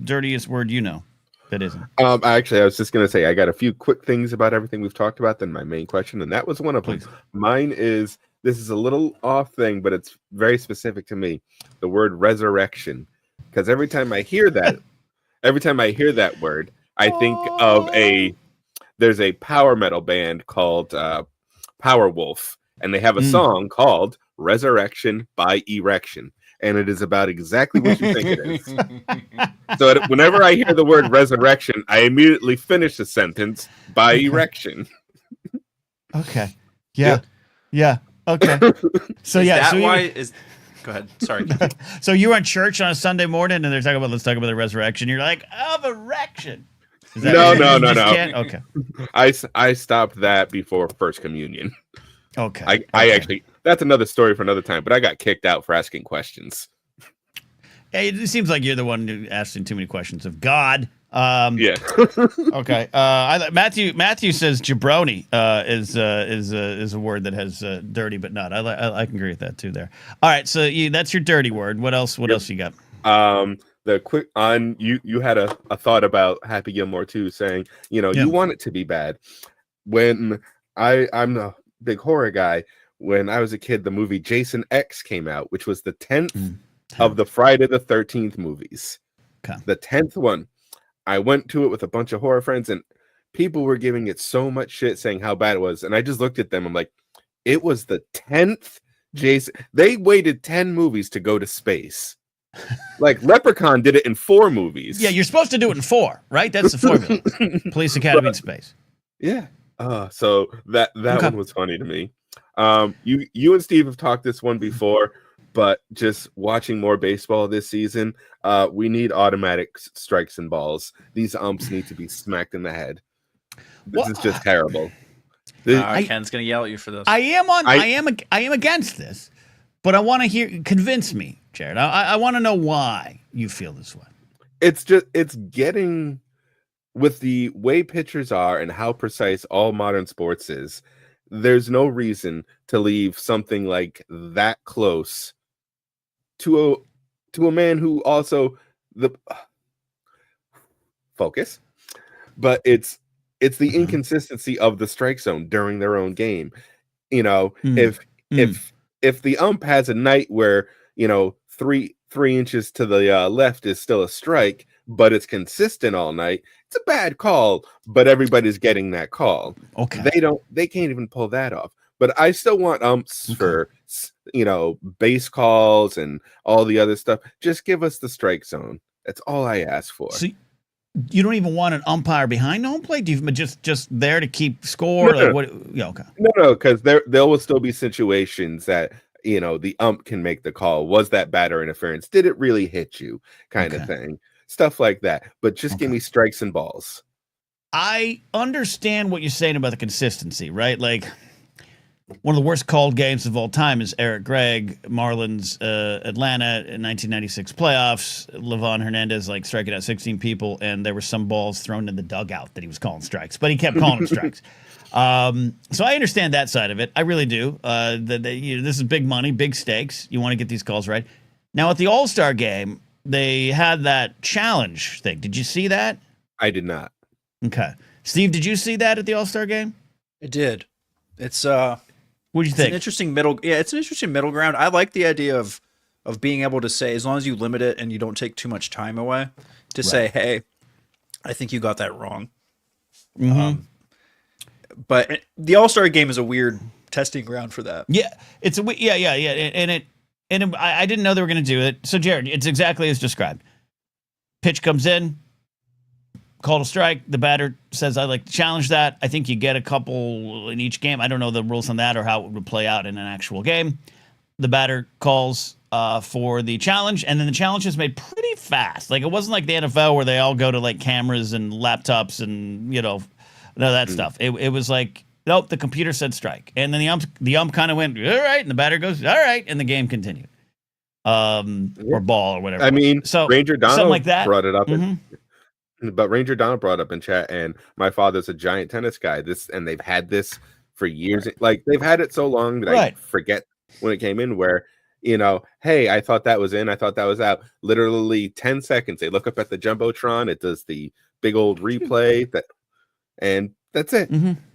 dirtiest word you know that isn't? Actually, I was just gonna say I got a few quick things about everything we've talked about. Then my main question, and that was one of them. Mine is this is a little off thing, but it's very specific to me. The word resurrection, because every time I hear that word, I think of there's a power metal band called Powerwolf, and they have a song called Resurrection by Erection, and it is about exactly what you think it is. So whenever I hear the word resurrection, I immediately finish the sentence by erection. Okay. Yeah. Okay. So yeah. Go ahead. Sorry. So you were in church on a Sunday morning, and let's talk about the resurrection. You're like, of erection. No. Okay. I stopped that before First Communion. Okay. I actually, that's another story for another time, but I got kicked out for asking questions. Hey, it seems like you're the one who asking too many questions of God. Yeah. Okay. Matthew says jabroni is a word that has dirty but not. I can agree with that too there. All right. So that's your dirty word. What else? What else you got? The quick on you had a thought about Happy Gilmore too, saying you want it to be bad. When I'm a big horror guy, when I was a kid, the movie Jason X came out, which was the 10th of the Friday the 13th movies. Okay. The 10th one. I went to it with a bunch of horror friends, and people were giving it so much shit, saying how bad it was, and I just looked at them. I'm like, it was the 10th Jason. They waited 10 movies to go to space. Like Leprechaun did it in 4 movies. Yeah, you're supposed to do it in 4, right? That's the formula. Police Academy in space. Yeah. So that one was funny to me. You and Steve have talked this one before, but just watching more baseball this season, we need automatic strikes and balls. These umps need to be smacked in the head. This is just terrible. Ken's gonna yell at you for this. I am against this, but I want to convince me, Jared. I want to know why you feel this way. It's getting with the way pitchers are and how precise all modern sports is. There's no reason to leave something like that close to a man who also focus, but it's the inconsistency of the strike zone during their own game. If the ump has a night where 3 inches to the left is still a strike, but it's consistent all night, it's a bad call, but everybody's getting that call. Okay. They can't even pull that off. But I still want umps for base calls and all the other stuff. Just give us the strike zone. That's all I ask for. So you don't even want an umpire behind home plate? Do you just there to keep score? No. Like what? Yeah, okay. No, because there will still be situations that the ump can make the call. Was that batter interference? Did it really hit you? Kind of thing. Stuff like that. But just give me strikes and balls. I understand what you're saying about the consistency, right? Like one of the worst called games of all time is Eric Gregg, Marlins, Atlanta in 1996 playoffs. Livan Hernandez striking out 16 people, and there were some balls thrown in the dugout that he was calling strikes, but he kept calling them strikes. So I understand that side of it. I really do. This is big money, big stakes. You want to get these calls right. Now at the All-Star game, they had that challenge thing. Did you see that? I did not. Okay. Steve, did you see that at the All-Star game? I did. It's What'd you think? It's an interesting middle ground. I like the idea of being able to say, as long as you limit it and you don't take too much time away, to say, hey, I think you got that wrong. Mm-hmm. But the All-Star game is a weird testing ground for that. Yeah, it's and I didn't know they were going to do it. So Jared, it's exactly as described. Pitch comes in, call to strike. The batter says, "I'd like to challenge that." I think you get a couple in each game. I don't know the rules on that or how it would play out in an actual game. The batter calls for the challenge, and then the challenge is made pretty fast. Like, it wasn't like the NFL where they all go to like cameras and laptops and that stuff. It was like, nope, the computer said strike, and then the ump kind of went, all right, and the batter goes, all right, and the game continued. Or ball or whatever. I mean, so Ranger Donald like that brought it up. But Ranger Donald brought up in chat, and my father's a giant tennis guy. And they've had this for years. Like, they've had it so long that I forget when it came in. Where hey, I thought that was in, I thought that was out. Literally 10 seconds. They look up at the jumbotron. It does the big old replay and that's it.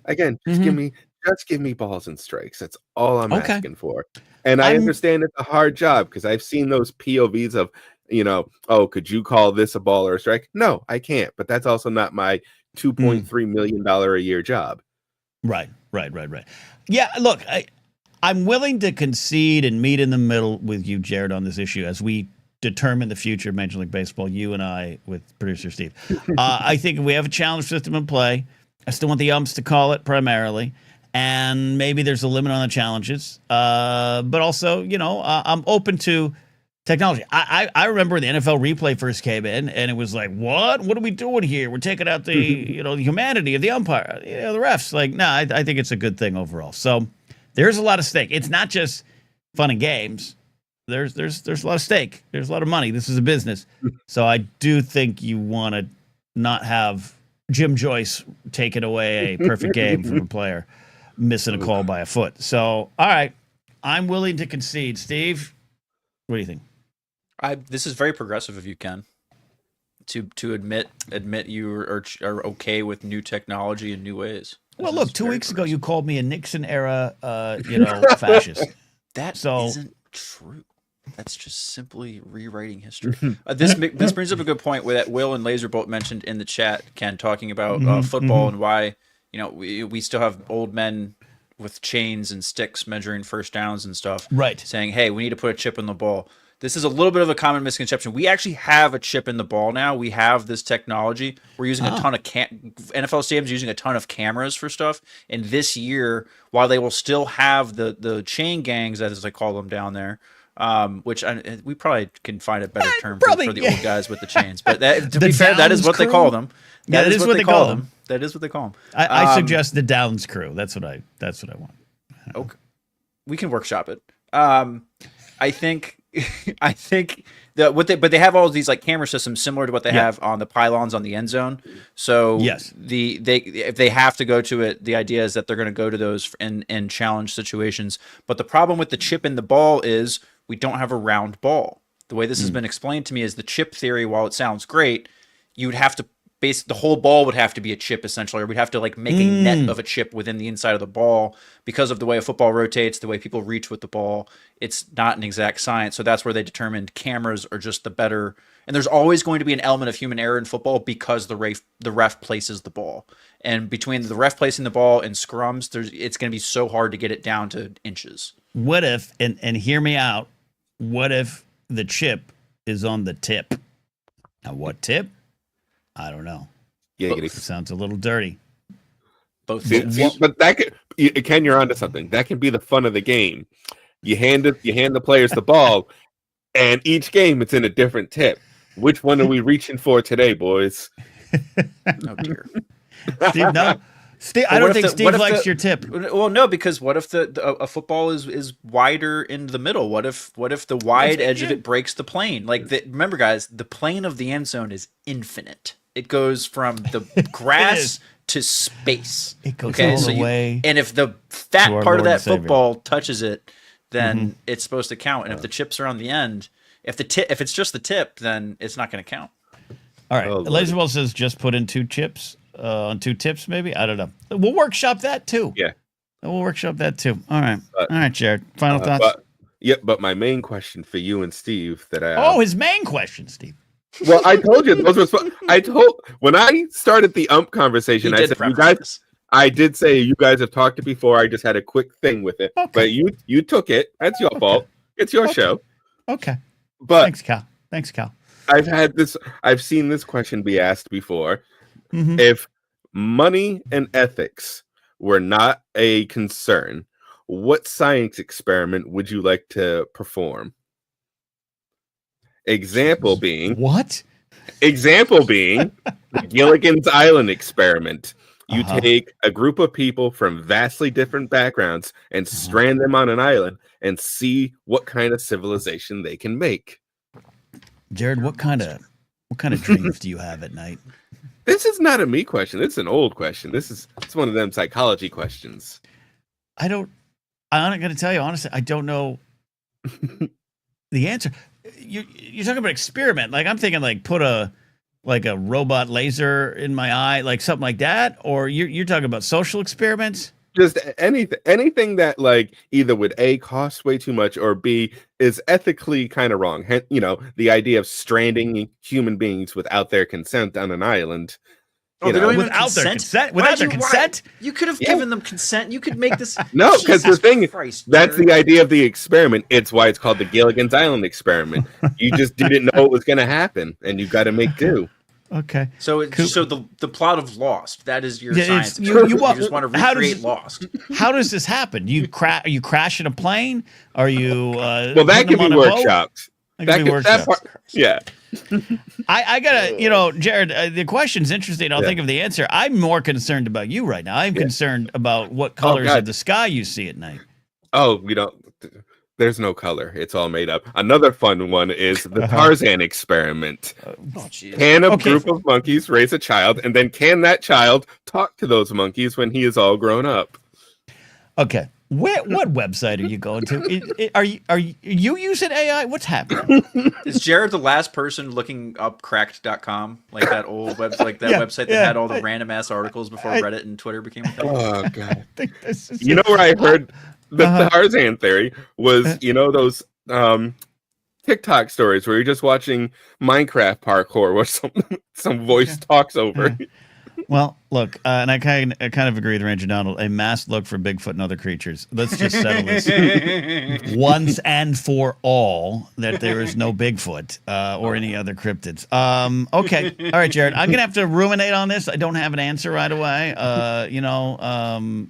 Again, just give me balls and strikes. That's all I'm asking for. And I understand it's a hard job because I've seen those POVs of, could you call this a ball or a strike? No, I can't. But that's also not my $2.3 million a year job. Right. Yeah, look, I'm willing to concede and meet in the middle with you, Jared, on this issue as we determine the future of Major League Baseball, you and I with producer Steve. I think we have a challenge system in play. I still want the umps to call it primarily. And maybe there's a limit on the challenges. But also, I'm open to technology. I remember when the NFL replay first came in, and it was like, what are we doing here? We're taking out the, the humanity of the umpire, the refs. Like, no, I think it's a good thing overall. So there's a lot of stake. It's not just fun and games. There's a lot of stake. There's a lot of money. This is a business. So I do think you want to not have Jim Joyce taking away a perfect game from a player missing a call by a foot. So, all right, I'm willing to concede. Steve, what do you think? This is very progressive of you, Ken, to admit you are okay with new technology and new ways. Well, look, 2 weeks ago you called me a Nixon era, fascist. That isn't true. That's just simply rewriting history. This brings up a good point that Will and Laserbolt mentioned in the chat, Ken, talking about football and why we still have old men with chains and sticks measuring first downs and stuff. Right. Saying, hey, we need to put a chip in the ball. This is a little bit of a common misconception. We actually have a chip in the ball now. We have this technology. We're using a ton of NFL stadiums using a ton of cameras for stuff. And this year, while they will still have the chain gangs, as I call them down there, which we probably can find a better term for the old guys with the chains. But to be fair, that is what they call them. That is what they call them. That is what they call them. I suggest the Downs crew. That's what I want. Okay, we can workshop it. I think but they have all of these like camera systems similar to what they have on the pylons on the end zone. So yes, if they have to go to it, the idea is that they're going to go to those in challenge situations. But the problem with the chip in the ball is we don't have a round ball. The way this has been explained to me is the chip theory. While it sounds great, you would have to the whole ball would have to be a chip essentially, or we'd have to like make a net of a chip within the inside of the ball because of the way a football rotates, the way people reach with the ball. It's not an exact science. So that's where they determined cameras are just the better. And there's always going to be an element of human error in football because the ref places the ball. And between the ref placing the ball and scrums, it's going to be so hard to get it down to inches. What if, and hear me out, what if the chip is on the tip? Now, what tip? I don't know. Yeah, it sounds a little dirty. Both, but that Ken, you're onto something. That can be the fun of the game. You hand the players the ball, and each game it's in a different tip. Which one are we reaching for today, boys? Oh dear, Steve. No, Steve. I don't think Steve likes your tip. Well, no, because what if a football is wider in the middle? What if the wide edge of it breaks the plane? Remember, guys, the plane of the end zone is infinite. It goes from the grass to space. It goes all the way. And if the fat part of that football touches it, then it's supposed to count. And if the chips are on the end, if it's just the tip, then it's not going to count. All right. Laserball says just put in 2 chips on 2 tips, maybe. I don't know. We'll workshop that too. Yeah. We'll workshop that too. All right. All right, Jared. Final thoughts? But my main question for you and Steve his main question, Steve. Well, I told you those were. When I started the ump conversation, I said, I did say you guys have talked it before. I just had a quick thing with it, but you took it. That's your fault. It's your show. Okay. But Thanks, Cal. I've seen this question be asked before. Mm-hmm. If money and ethics were not a concern, what science experiment would you like to perform? Example being the Gilligan's Island experiment. You take a group of people from vastly different backgrounds and strand them on an island and see what kind of civilization they can make. Jared, what kind of dreams do you have at night? This is not a me question. It's an old question. It's one of them psychology questions. I'm going to tell you honestly, I don't know the answer. You're talking about experiment. Like I'm thinking like put a robot laser in my eye, like something like that, or you're talking about social experiments? Just anything that like either would A, cost way too much, or B, is ethically kind of wrong. You know, the idea of stranding human beings without their consent on an island. Without their consent? You could have given them consent. You could make this. No, because the thing that's the idea of the experiment. It's why it's called the Gilligan's Island experiment. You just didn't know it was going to happen, and you got to make do. Okay. So the plot of Lost, that is your science. You just want to recreate Lost. How does this happen? Are you crashing a plane? Are you well, that can be workshopped. That part, yeah. I gotta, Jared, the question's interesting. I'll think of the answer. I'm more concerned about you right now. I'm concerned about what colors of the sky you see at night. Oh, we don't. There's no color. It's all made up. Another fun one is the Tarzan experiment. Can a group of monkeys raise a child, and then can that child talk to those monkeys when he is all grown up? Okay. What website are you going to? Are you using AI? What's happening? Is Jared the last person looking up cracked.com? Like that old website that had all the random ass articles before Reddit and Twitter became a thing? Oh god. You know where I heard the Tarzan theory was, those TikTok stories where you're just watching Minecraft parkour where some voice talks over. Well, look, and I kind of agree with Ranger Donald. A mass look for Bigfoot and other creatures. Let's just settle this once and for all that there is no Bigfoot or any other cryptids. Okay, all right, Jared. I'm gonna have to ruminate on this. I don't have an answer right away.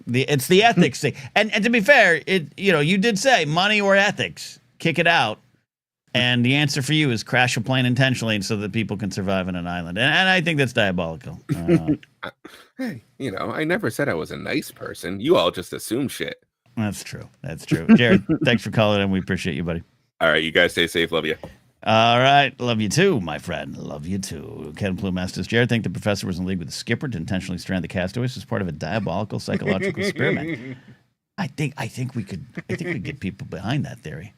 It's the ethics thing. And to be fair, you did say money or ethics. Kick it out. And the answer for you is crash a plane intentionally so that people can survive on an island. And I think that's diabolical. Hey, I never said I was a nice person. You all just assume shit. That's true. Jared, thanks for calling in. We appreciate you, buddy. All right, you guys stay safe. Love you. All right. Love you too, my friend. Love you too. Ken Plume asked us, Jared, think the professor was in league with the skipper to intentionally strand the castaways as part of a diabolical psychological experiment. I think we could get people behind that theory.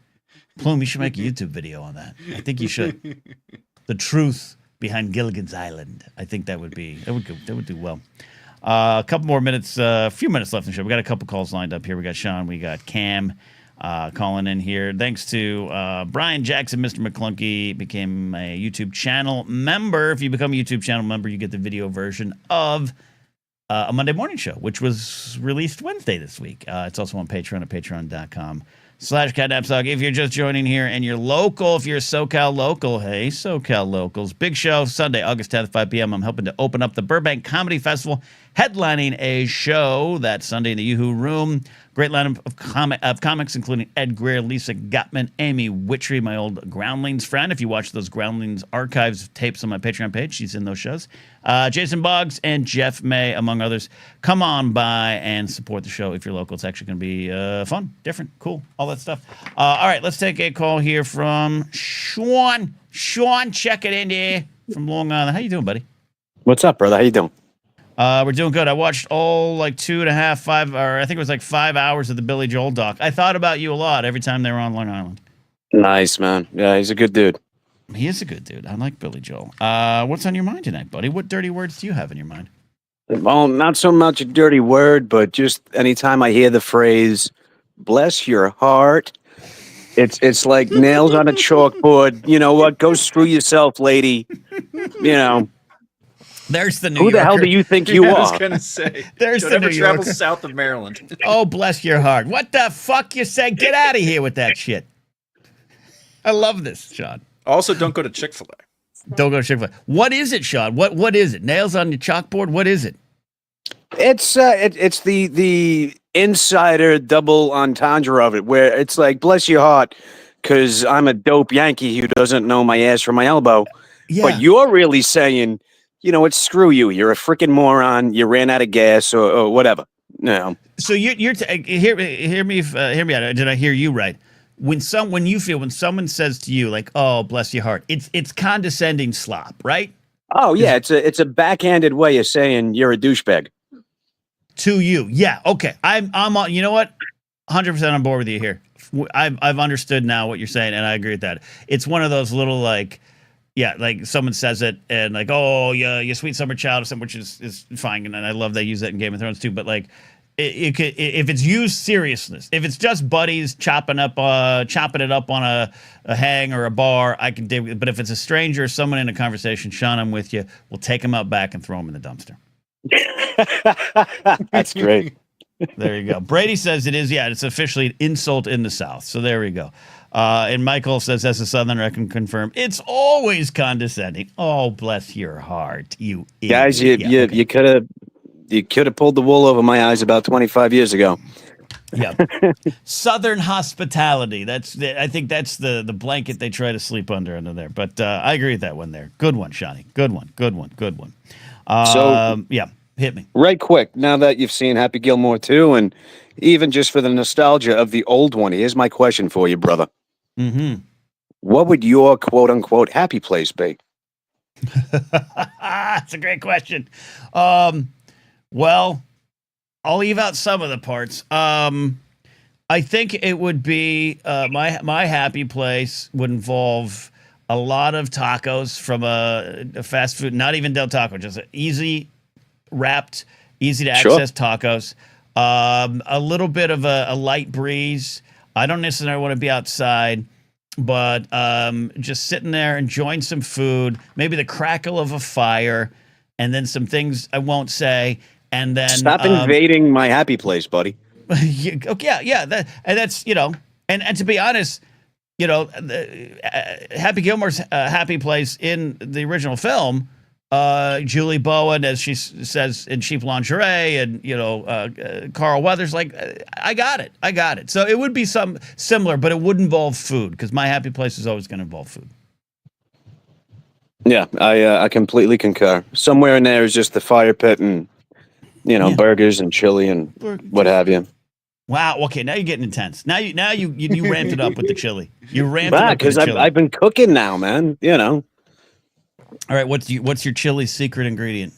Plume, you should make a YouTube video on that. I think you should. The truth behind Gilligan's Island. I think that would do well. A couple more minutes, a few minutes left in the show. We got a couple calls lined up here. We got Sean, we got Cam calling in here. Thanks to Brian Jackson, Mr. McClunky became a YouTube channel member. If you become a YouTube channel member, you get the video version of a Monday morning show, which was released Wednesday this week. It's also on Patreon at patreon.com/catnapsdog. If you're just joining here and you're local, if you're a SoCal local, hey, SoCal locals, big show Sunday, August 10th, 5 p.m. I'm helping to open up the Burbank Comedy Festival, headlining a show that Sunday in the Yoo-Hoo Room. Great lineup of comics, including Ed Greer, Lisa Gottman, Amy Witchery, my old Groundlings friend. If you watch those Groundlings archives tapes on my Patreon page, she's in those shows. Jason Boggs and Jeff May, among others. Come on by and support the show if you're local. It's actually going to be fun, different, cool, all that stuff. All right, let's take a call here from Sean. Sean, check it in there from Long Island. How you doing, buddy? What's up, brother? How you doing? We're doing good. I watched all 5 hours of the Billy Joel doc. I thought about you a lot every time they were on Long Island. Nice, man. Yeah, he's a good dude. He is a good dude. I like Billy Joel. What's on your mind tonight, buddy? What dirty words do you have in your mind? Well, not so much a dirty word, but just anytime I hear the phrase, bless your heart, it's like nails on a chalkboard. You know what? Go screw yourself, lady. There's the New Who the Yorker. hell do you think you I was are? gonna say. There's the New Who the hell Yorker. do you think I you was are? gonna say. There's Don't the ever New travel Yorker. south of Maryland. Oh, bless your heart. What the fuck you say? Get out of here with that shit. I love this, Sean. Also, don't go to Chick-fil-A. Don't go to Chick-fil-A. What is it, Sean? What is it? Nails on your chalkboard? What is it? It's the insider double entendre of it, where it's like, bless your heart, because I'm a dope Yankee who doesn't know my ass from my elbow. Yeah. But you're really saying, you know what? Screw you. You're a freaking moron. You ran out of gas or whatever. No. So hear me hear me out. Did I hear you right? When someone says to you like, "Oh, bless your heart," it's condescending slop, right? Oh yeah, it's a backhanded way of saying you're a douchebag. To you, yeah, okay. I'm on. You know what? 100% on board with you here. I've understood now what you're saying, and I agree with that. It's one of those little like, yeah, like someone says it and like, "Oh, yeah, you sweet summer child," or something, which is fine, and I love they use that in Game of Thrones too. But like, it could, if it's used seriousness, if it's just buddies chopping it up on a hang or a bar, I can dig with it. But if it's a stranger or someone in a conversation, Sean, I'm with you. We'll take them out back and throw them in the dumpster. That's great. There you go. Brady says it is. Yeah, it's officially an insult in the South. So there we go. And Michael says, as a Southerner, I can confirm it's always condescending. Oh, bless your heart, you Guys, idiot. Yeah, okay. you could have pulled the wool over my eyes about 25 years ago. Yeah. Southern hospitality. I think that's the blanket they try to sleep under there. But I agree with that one there. Good one, Shawnee. Good one. Yeah, hit me. Right quick, now that you've seen Happy Gilmore 2, and even just for the nostalgia of the old one, here's my question for you, brother. Mm-hmm. What would your quote-unquote happy place be? That's a great question. Well, I'll leave out some of the parts. I think it would be my happy place would involve a lot of tacos from a fast food, not even Del Taco, just easy wrapped, easy to access tacos. A little bit of a light breeze. I don't necessarily want to be outside, but just sitting there enjoying some food, maybe the crackle of a fire, and then some things I won't say. And then Stop invading my happy place, buddy. yeah. That's and to be honest, Happy Gilmore's happy place in the original film, Julie Bowen, as she says in cheap lingerie, and Carl Weathers, like I got it. So it would be some similar, but it would involve food because my happy place is always going to involve food. Yeah, I completely concur. Somewhere in there is just the fire pit and burgers and chili and what have you. Wow. Okay, now you're getting intense. Now you ramped it up with the chili. You ramped it up because with the chili. I've been cooking now, man. All right, what's your chili secret ingredient?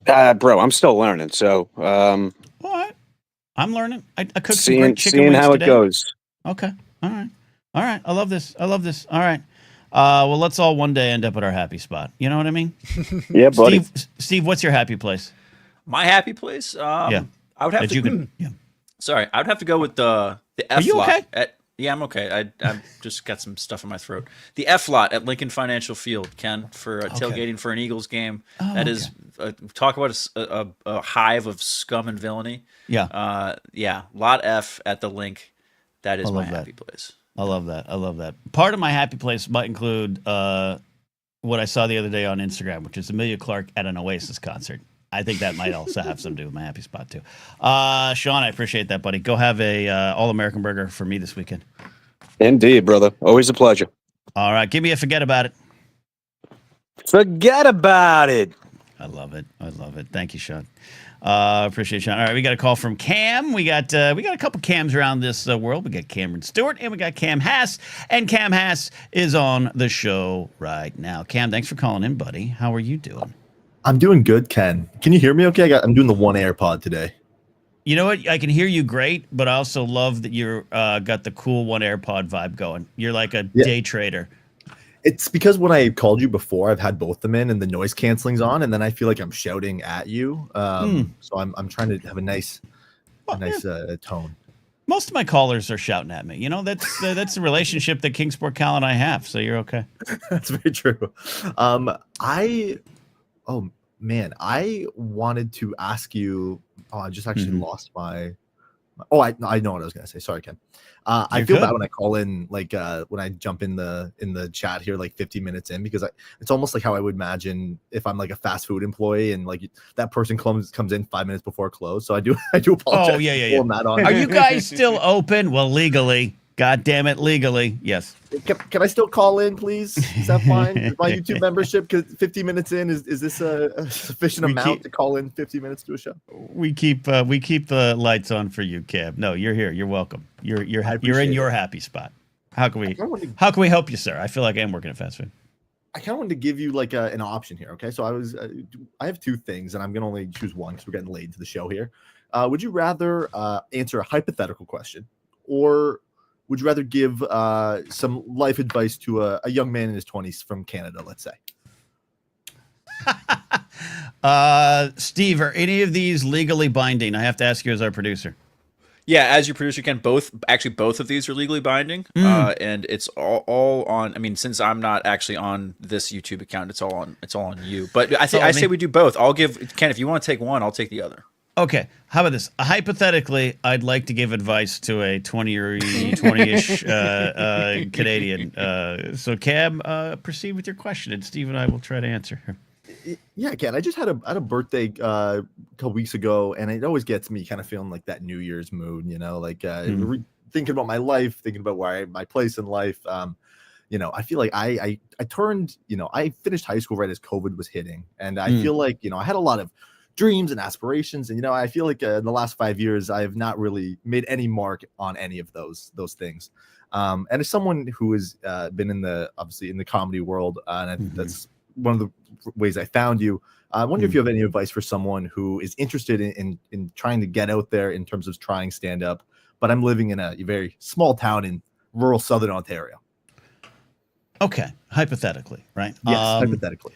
Bro, I'm still learning. So, all right, I'm learning. I cooked some seeing great chicken wings how today. it goes. Okay. All right. I love this. All right. Well, let's all one day end up at our happy spot. You know what I mean? Yeah, buddy. Steve, what's your happy place? My happy place? Yeah. I would have to. Yeah. Sorry, I would have to go with the F Are you lot. okay? Yeah, I'm okay. I've just got some stuff in my throat. The F lot at Lincoln Financial Field, Ken, for tailgating for an Eagles game. That is talk about a hive of scum and villainy. Yeah. Lot F at the Link. That is my happy place. I love that. Part of my happy place might include what I saw the other day on Instagram, which is Emilia Clarke at an Oasis concert. I think that might also have something to do with my happy spot too. Sean, I appreciate that, buddy. Go have a All-American burger for me this weekend. Indeed, brother. Always a pleasure. All right, give me a forget about it. Forget about it. I love it. Thank you, Sean. Appreciate it, Sean. All right, we got a call from Cam. We got a couple Cams around this world. We got Cameron Stewart and we got Cam Hass. And Cam Hass is on the show right now. Cam, thanks for calling in, buddy. How are you doing? I'm doing good, Ken. Can you hear me okay? I'm doing the one AirPod today. You know what? I can hear you great, but I also love that you're got the cool one AirPod vibe going. You're like a day trader. It's because when I called you before, I've had both them in and the noise canceling's on, and then I feel like I'm shouting at you. So I'm trying to have a nice tone. Most of my callers are shouting at me. That's the relationship that Kingsport Cal and I have. So you're okay. That's very true. I Oh man, I wanted to ask you. Oh, I just actually lost my. Oh, I know what I was gonna say. Sorry, Ken. I feel bad when I call in, like when I jump in the chat here, like 50 minutes in, because it's almost like how I would imagine if I'm like a fast food employee and like that person comes in 5 minutes before close. So I do apologize. Oh yeah. That on. Are you guys still open? Well, legally. God damn it, legally. Yes. Can I still call in, please? Is that fine? Is my YouTube membership, 50 minutes in, is this a sufficient amount to call in 50 minutes to a show? We keep the lights on for you, Cab. No, you're here. You're welcome. You're in your happy spot. How can we help you, sir? I feel like I am working at fast food. I kind of wanted to give you like an option here. Okay, so I have two things, and I'm gonna only choose one because we're getting late into the show here. Would you rather answer a hypothetical question, or would you rather give some life advice to a young man in his 20s from Canada, let's say? Steve, are any of these legally binding? I have to ask you as our producer. Yeah, as your producer, Ken, both of these are legally binding, and it's all on. I mean, since I'm not actually on this YouTube account, it's all on you. But I say we do both. I'll give Ken, if you want to take one, I'll take the other. Okay, how about this? Hypothetically, I'd like to give advice to a 20-ish Canadian. So, Cam, proceed with your question, and Steve and I will try to answer. Yeah, Ken, I just had a birthday a couple weeks ago, and it always gets me kind of feeling like that New Year's mood, like thinking about my life, thinking about my place in life. I feel like I turned, I finished high school right as COVID was hitting, and I feel like, I had a lot of dreams and aspirations, and I feel like in the last 5 years I have not really made any mark on any of those things. And as someone who has been obviously in the comedy world, and that's one of the ways I found you. I wonder if you have any advice for someone who is interested in trying to get out there in terms of trying stand up, but I'm living in a very small town in rural Southern Ontario. Okay, hypothetically, right? Yes,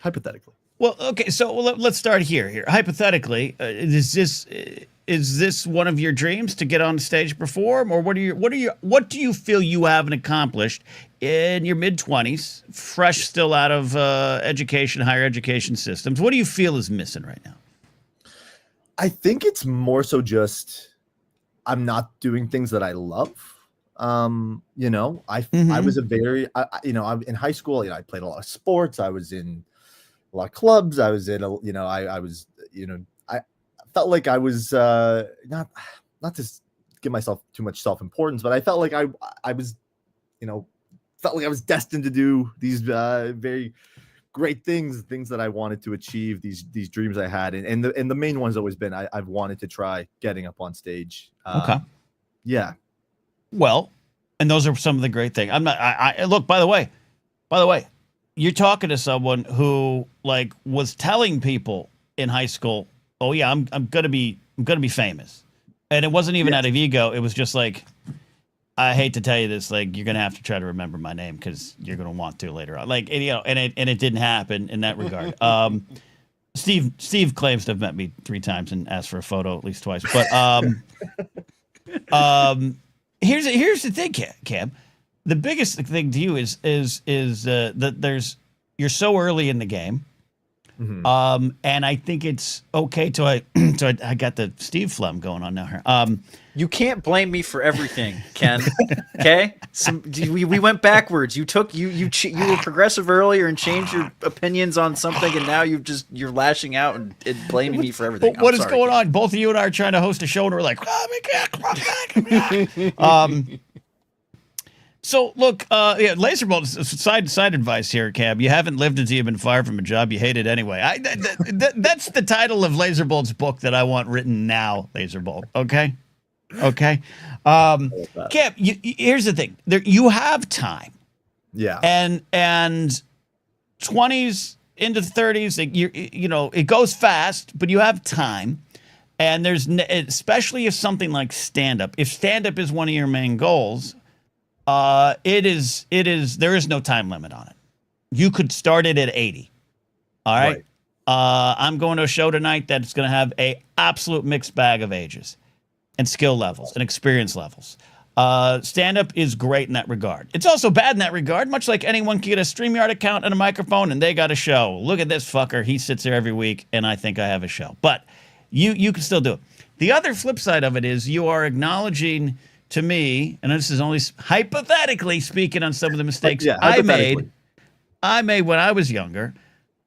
hypothetically. Well, okay, so let's start here. Hypothetically, is this one of your dreams to get on stage and perform, or what do you feel you haven't accomplished in your mid-20s, fresh still out of higher education systems? What do you feel is missing right now? I think it's more so just I'm not doing things that I love. I was I'm in high school, I played a lot of sports. I was in a lot of clubs. I was in I felt like I was not to give myself too much self-importance, but I felt like I was, felt like I was destined to do these very great things that I wanted to achieve, these dreams I had, and the main one's always been I've wanted to try getting up on stage. Okay. Yeah. Well, and those are some of the great things. I'm not. I look. By the way, you're talking to someone who was telling people in high school, "Oh yeah, I'm gonna be famous," and it wasn't even out of ego. It was just like, I hate to tell you this, you're gonna have to try to remember my name because you're gonna want to later on. And it didn't happen in that regard. Steve claims to have met me 3 times and asked for a photo at least twice. But here's the thing, Cam. The biggest thing to you is that you're so early in the game. Mm-hmm. And I think it's okay I got the Steve phlegm going on now here. You can't blame me for everything, Ken. Okay? We went backwards. You were progressive earlier and changed your opinions on something, and now you're lashing out and blaming me for everything. What is going on? Both of you and I are trying to host a show, and we're like, come back. So look, Laserbolt, side advice here, Cab. You haven't lived until you've been fired from a job you hated anyway. That's the title of Laserbolt's book that I want written now, Laserbolt. Okay? Cab, here's the thing. You have time. Yeah. And 20s into 30s, it goes fast, but you have time. And especially if something like stand-up, if stand-up is one of your main goals, there is no time limit on it. You could start it at 80. All right. I'm going to a show tonight that's going to have a absolute mixed bag of ages and skill levels and experience levels. Stand-up is great in that regard. It's also bad in that regard, much like anyone can get a StreamYard account and a microphone and they got a show. Look at this fucker. He sits there every week and I think I have a show. But you can still do it. The other flip side of it is you are acknowledging to me, and this is only hypothetically speaking on some of the mistakes I made when I was younger.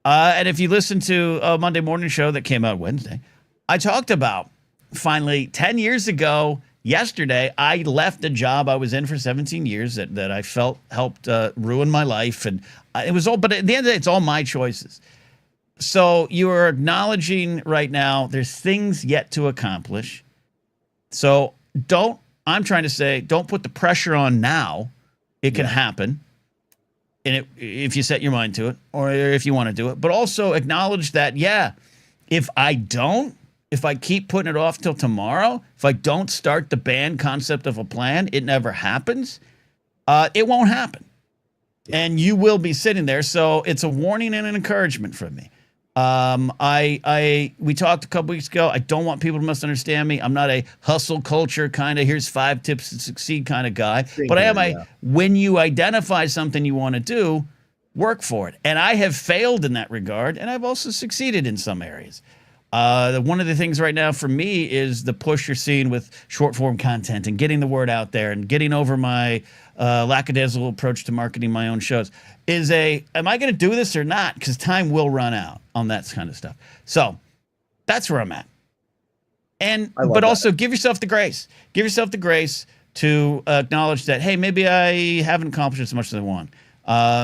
And if you listen to a Monday morning show that came out Wednesday, I talked about finally 10 years ago, yesterday, I left a job I was in for 17 years that I felt helped ruin my life. And it was all, but at the end of the day, it's all my choices. So you are acknowledging right now there's things yet to accomplish. So I'm trying to say, don't put the pressure on now. It can happen. And if you set your mind to it, or if you want to do it, but also acknowledge that, if I keep putting it off till tomorrow, if I don't start the band concept of a plan, it never happens. It won't happen. And you will be sitting there. So it's a warning and an encouragement from me. We talked a couple weeks ago. I don't want people to misunderstand me. I'm not a hustle culture kind of here's 5 tips to succeed kind of guy. But I am when you identify something you want to do, work for it. And I have failed in that regard, and I've also succeeded in some areas. One of the things right now for me is the push you're seeing with short form content and getting the word out there and getting over my lackadaisical approach to marketing my own shows is am I going to do this or not? Because time will run out on that kind of stuff. So that's where I'm at. But also give yourself the grace. Give yourself the grace to acknowledge that, hey, maybe I haven't accomplished as much as I want.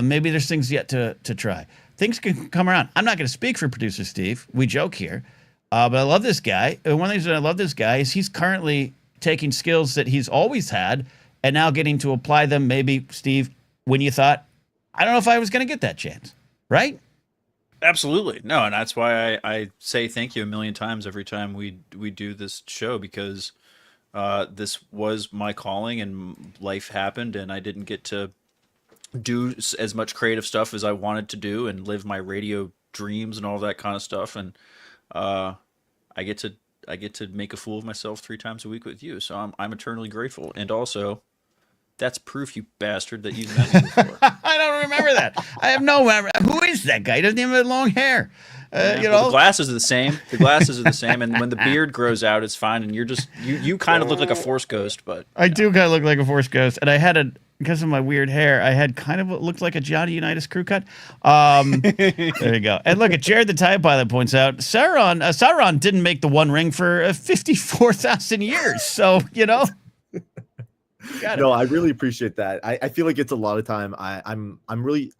Maybe there's things yet to try. Things can come around. I'm not going to speak for producer Steve. We joke here. But I love this guy. And one of the things that I love this guy is he's currently taking skills that he's always had and now getting to apply them, maybe, Steve, when you thought, I don't know if I was going to get that chance. Right? Absolutely. No, and that's why I say thank you a million times every time we do this show, because this was my calling and life happened and I didn't get to do as much creative stuff as I wanted to do and live my radio dreams and all that kind of stuff. And I get to make a fool of myself 3 times a week with you. So I'm eternally grateful. And also, that's proof, you bastard, that you've met me before. I don't remember that. I have no memory. Who is that guy? He doesn't even have long hair. The glasses are the same. The glasses are the same. And when the beard grows out, it's fine. And you're just, you kind of look like a Force ghost, but. I do kind of look like a Force ghost. And I had because of my weird hair, I had kind of what looked like a Johnny Unitas crew cut. There you go. And look at Jared the Time Pilot points out, Sauron didn't make the One Ring for 54,000 years. So, No, I really appreciate that. I feel like it's a lot of time. I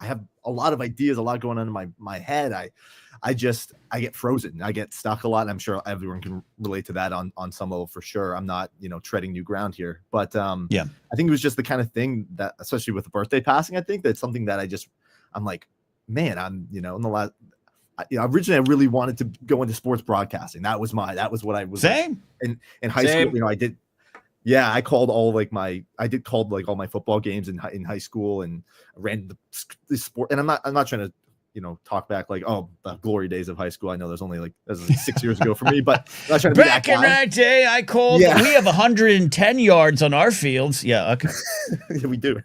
have a lot of ideas, a lot going on in my head. I get frozen. I get stuck a lot. And I'm sure everyone can relate to that on some level for sure. I'm not, treading new ground here, but I think it was just the kind of thing that, especially with the birthday passing, I think that's something that I'm like, man, I'm, in the last, originally I really wanted to go into sports broadcasting. That was what I was same in high school. I did. Yeah, I called all all my football games in high school and ran the sport. And I'm not trying to, talk back like, oh, the glory days of high school. I know that was like 6 years ago for me, but I'm not trying to back in that day, I called. Yeah. We have 110 yards on our fields. Yeah, okay. Yeah, we do.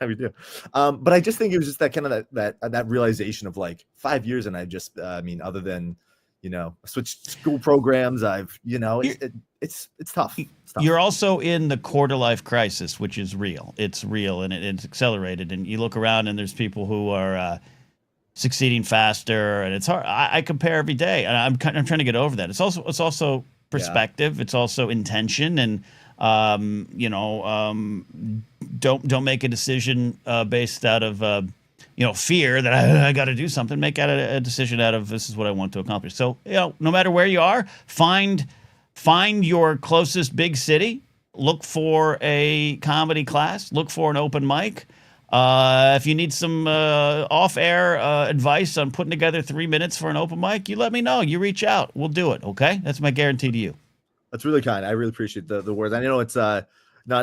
But I just think it was just that kind of that realization of like 5 years, and I just, other than, switched school programs, I've, it's tough. You're also in the quarter life crisis, which is real. It's real, and it's accelerated. And you look around, and there's people who are succeeding faster, and it's hard. I compare every day, and I'm trying to get over that. It's also perspective. Yeah. It's also intention, and don't make a decision based out of fear that I got to do something. Make a decision out of this is what I want to accomplish. So no matter where you are, find your closest big city. Look for a comedy class. Look for an open mic. If you need some off-air advice on putting together 3 minutes for an open mic, you let me know. You reach out. We'll do it, okay? That's my guarantee to you. That's really kind. I really appreciate the words. I know it's not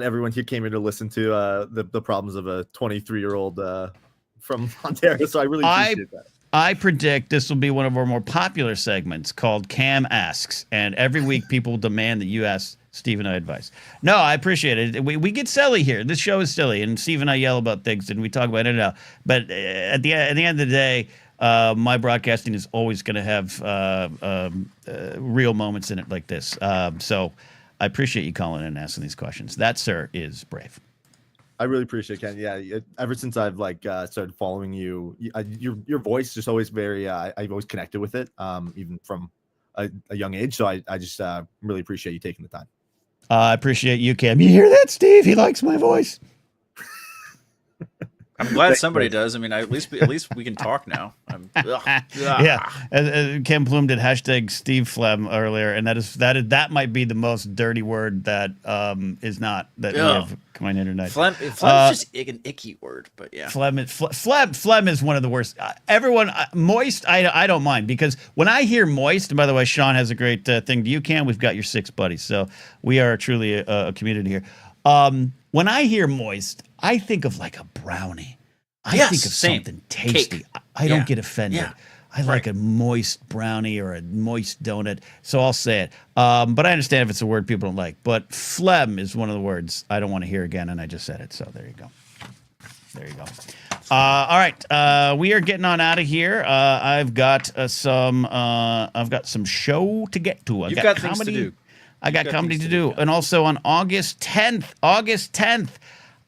everyone here came here to listen to the problems of a 23-year-old from Ontario, so I really appreciate that. I predict this will be one of our more popular segments called Cam Asks. And every week people demand that you ask Steve and I advice. No, I appreciate it. We get silly here. This show is silly. And Steve and I yell about things and we talk about it now. But at the end of the day, my broadcasting is always going to have real moments in it like this. So I appreciate you calling in and asking these questions. That, sir, is brave. I really appreciate it, Ken. Yeah, ever since I've started following you, your voice is always very. I've always connected with it, even from a young age. So I just really appreciate you taking the time. I appreciate you, Cam. You hear that, Steve? He likes my voice. I'm glad somebody does. I mean, at least we can talk now. Yeah, Ken Plume did hashtag Steve Flem earlier, and that might be the most dirty word that is not that we have coming in tonight. Phlegm is just an icky word, but yeah. Phlegm is one of the worst. Everyone moist, I don't mind, because when I hear moist, and by the way, Sean has a great thing to you, Cam. We've got your 6 buddies, so we are truly a community here. When I hear moist, I think of like a brownie. I think of something tasty. Cake. I don't get offended. Yeah. I like a moist brownie or a moist donut, so I'll say it. But I understand if it's a word people don't like. But phlegm is one of the words I don't want to hear again, and I just said it. So there you go. There you go. All right, we are getting on out of here. I've got some show to get to. You've got things to do. I got comedy to do. And also on August 10th,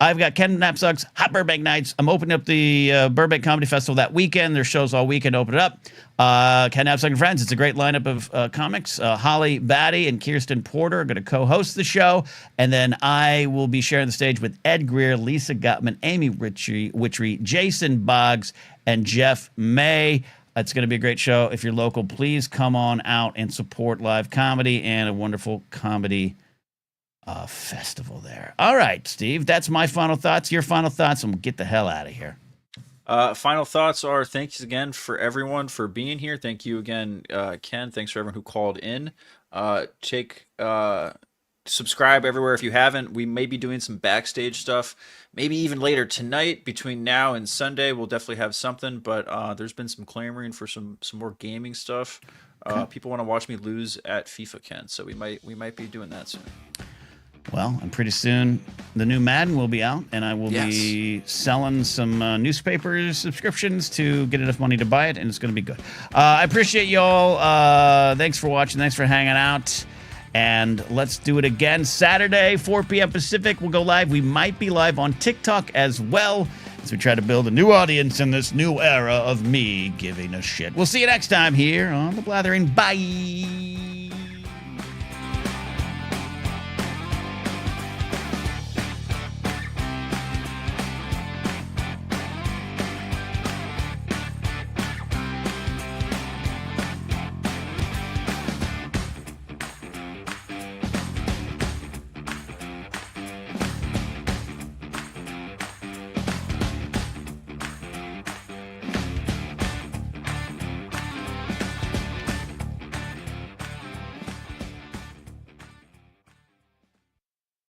I've got Ken Knapsack's Hot Burbank Nights. I'm opening up the Burbank Comedy Festival that weekend. There's shows all weekend. Open it up. Ken Knapsack and Friends. It's a great lineup of comics. Holly Batty and Kirsten Porter are going to co-host the show. And then I will be sharing the stage with Ed Greer, Lisa Gottman, Amy Witchery, Jason Boggs, and Jeff May. It's going to be a great show. If you're local, please come on out and support live comedy and a wonderful comedy festival there. All right, Steve, that's my final thoughts. Your final thoughts, and we'll get the hell out of here. Final thoughts are thanks again for everyone for being here. Thank you again, Ken. Thanks for everyone who called in. Subscribe everywhere if you haven't. We may be doing some backstage stuff, maybe even later tonight. Between now and Sunday, we'll definitely have something. But there's been some clamoring for some more gaming stuff. People want to watch me lose at FIFA, Ken. So we might be doing that soon. Well, and pretty soon the new Madden will be out, and I will be selling some newspaper subscriptions to get enough money to buy it, and it's going to be good. I appreciate y'all. Thanks for watching. Thanks for hanging out. And let's do it again. Saturday, 4 p.m. Pacific, we'll go live. We might be live on TikTok as well as we try to build a new audience in this new era of me giving a shit. We'll see you next time here on The Blathering. Bye.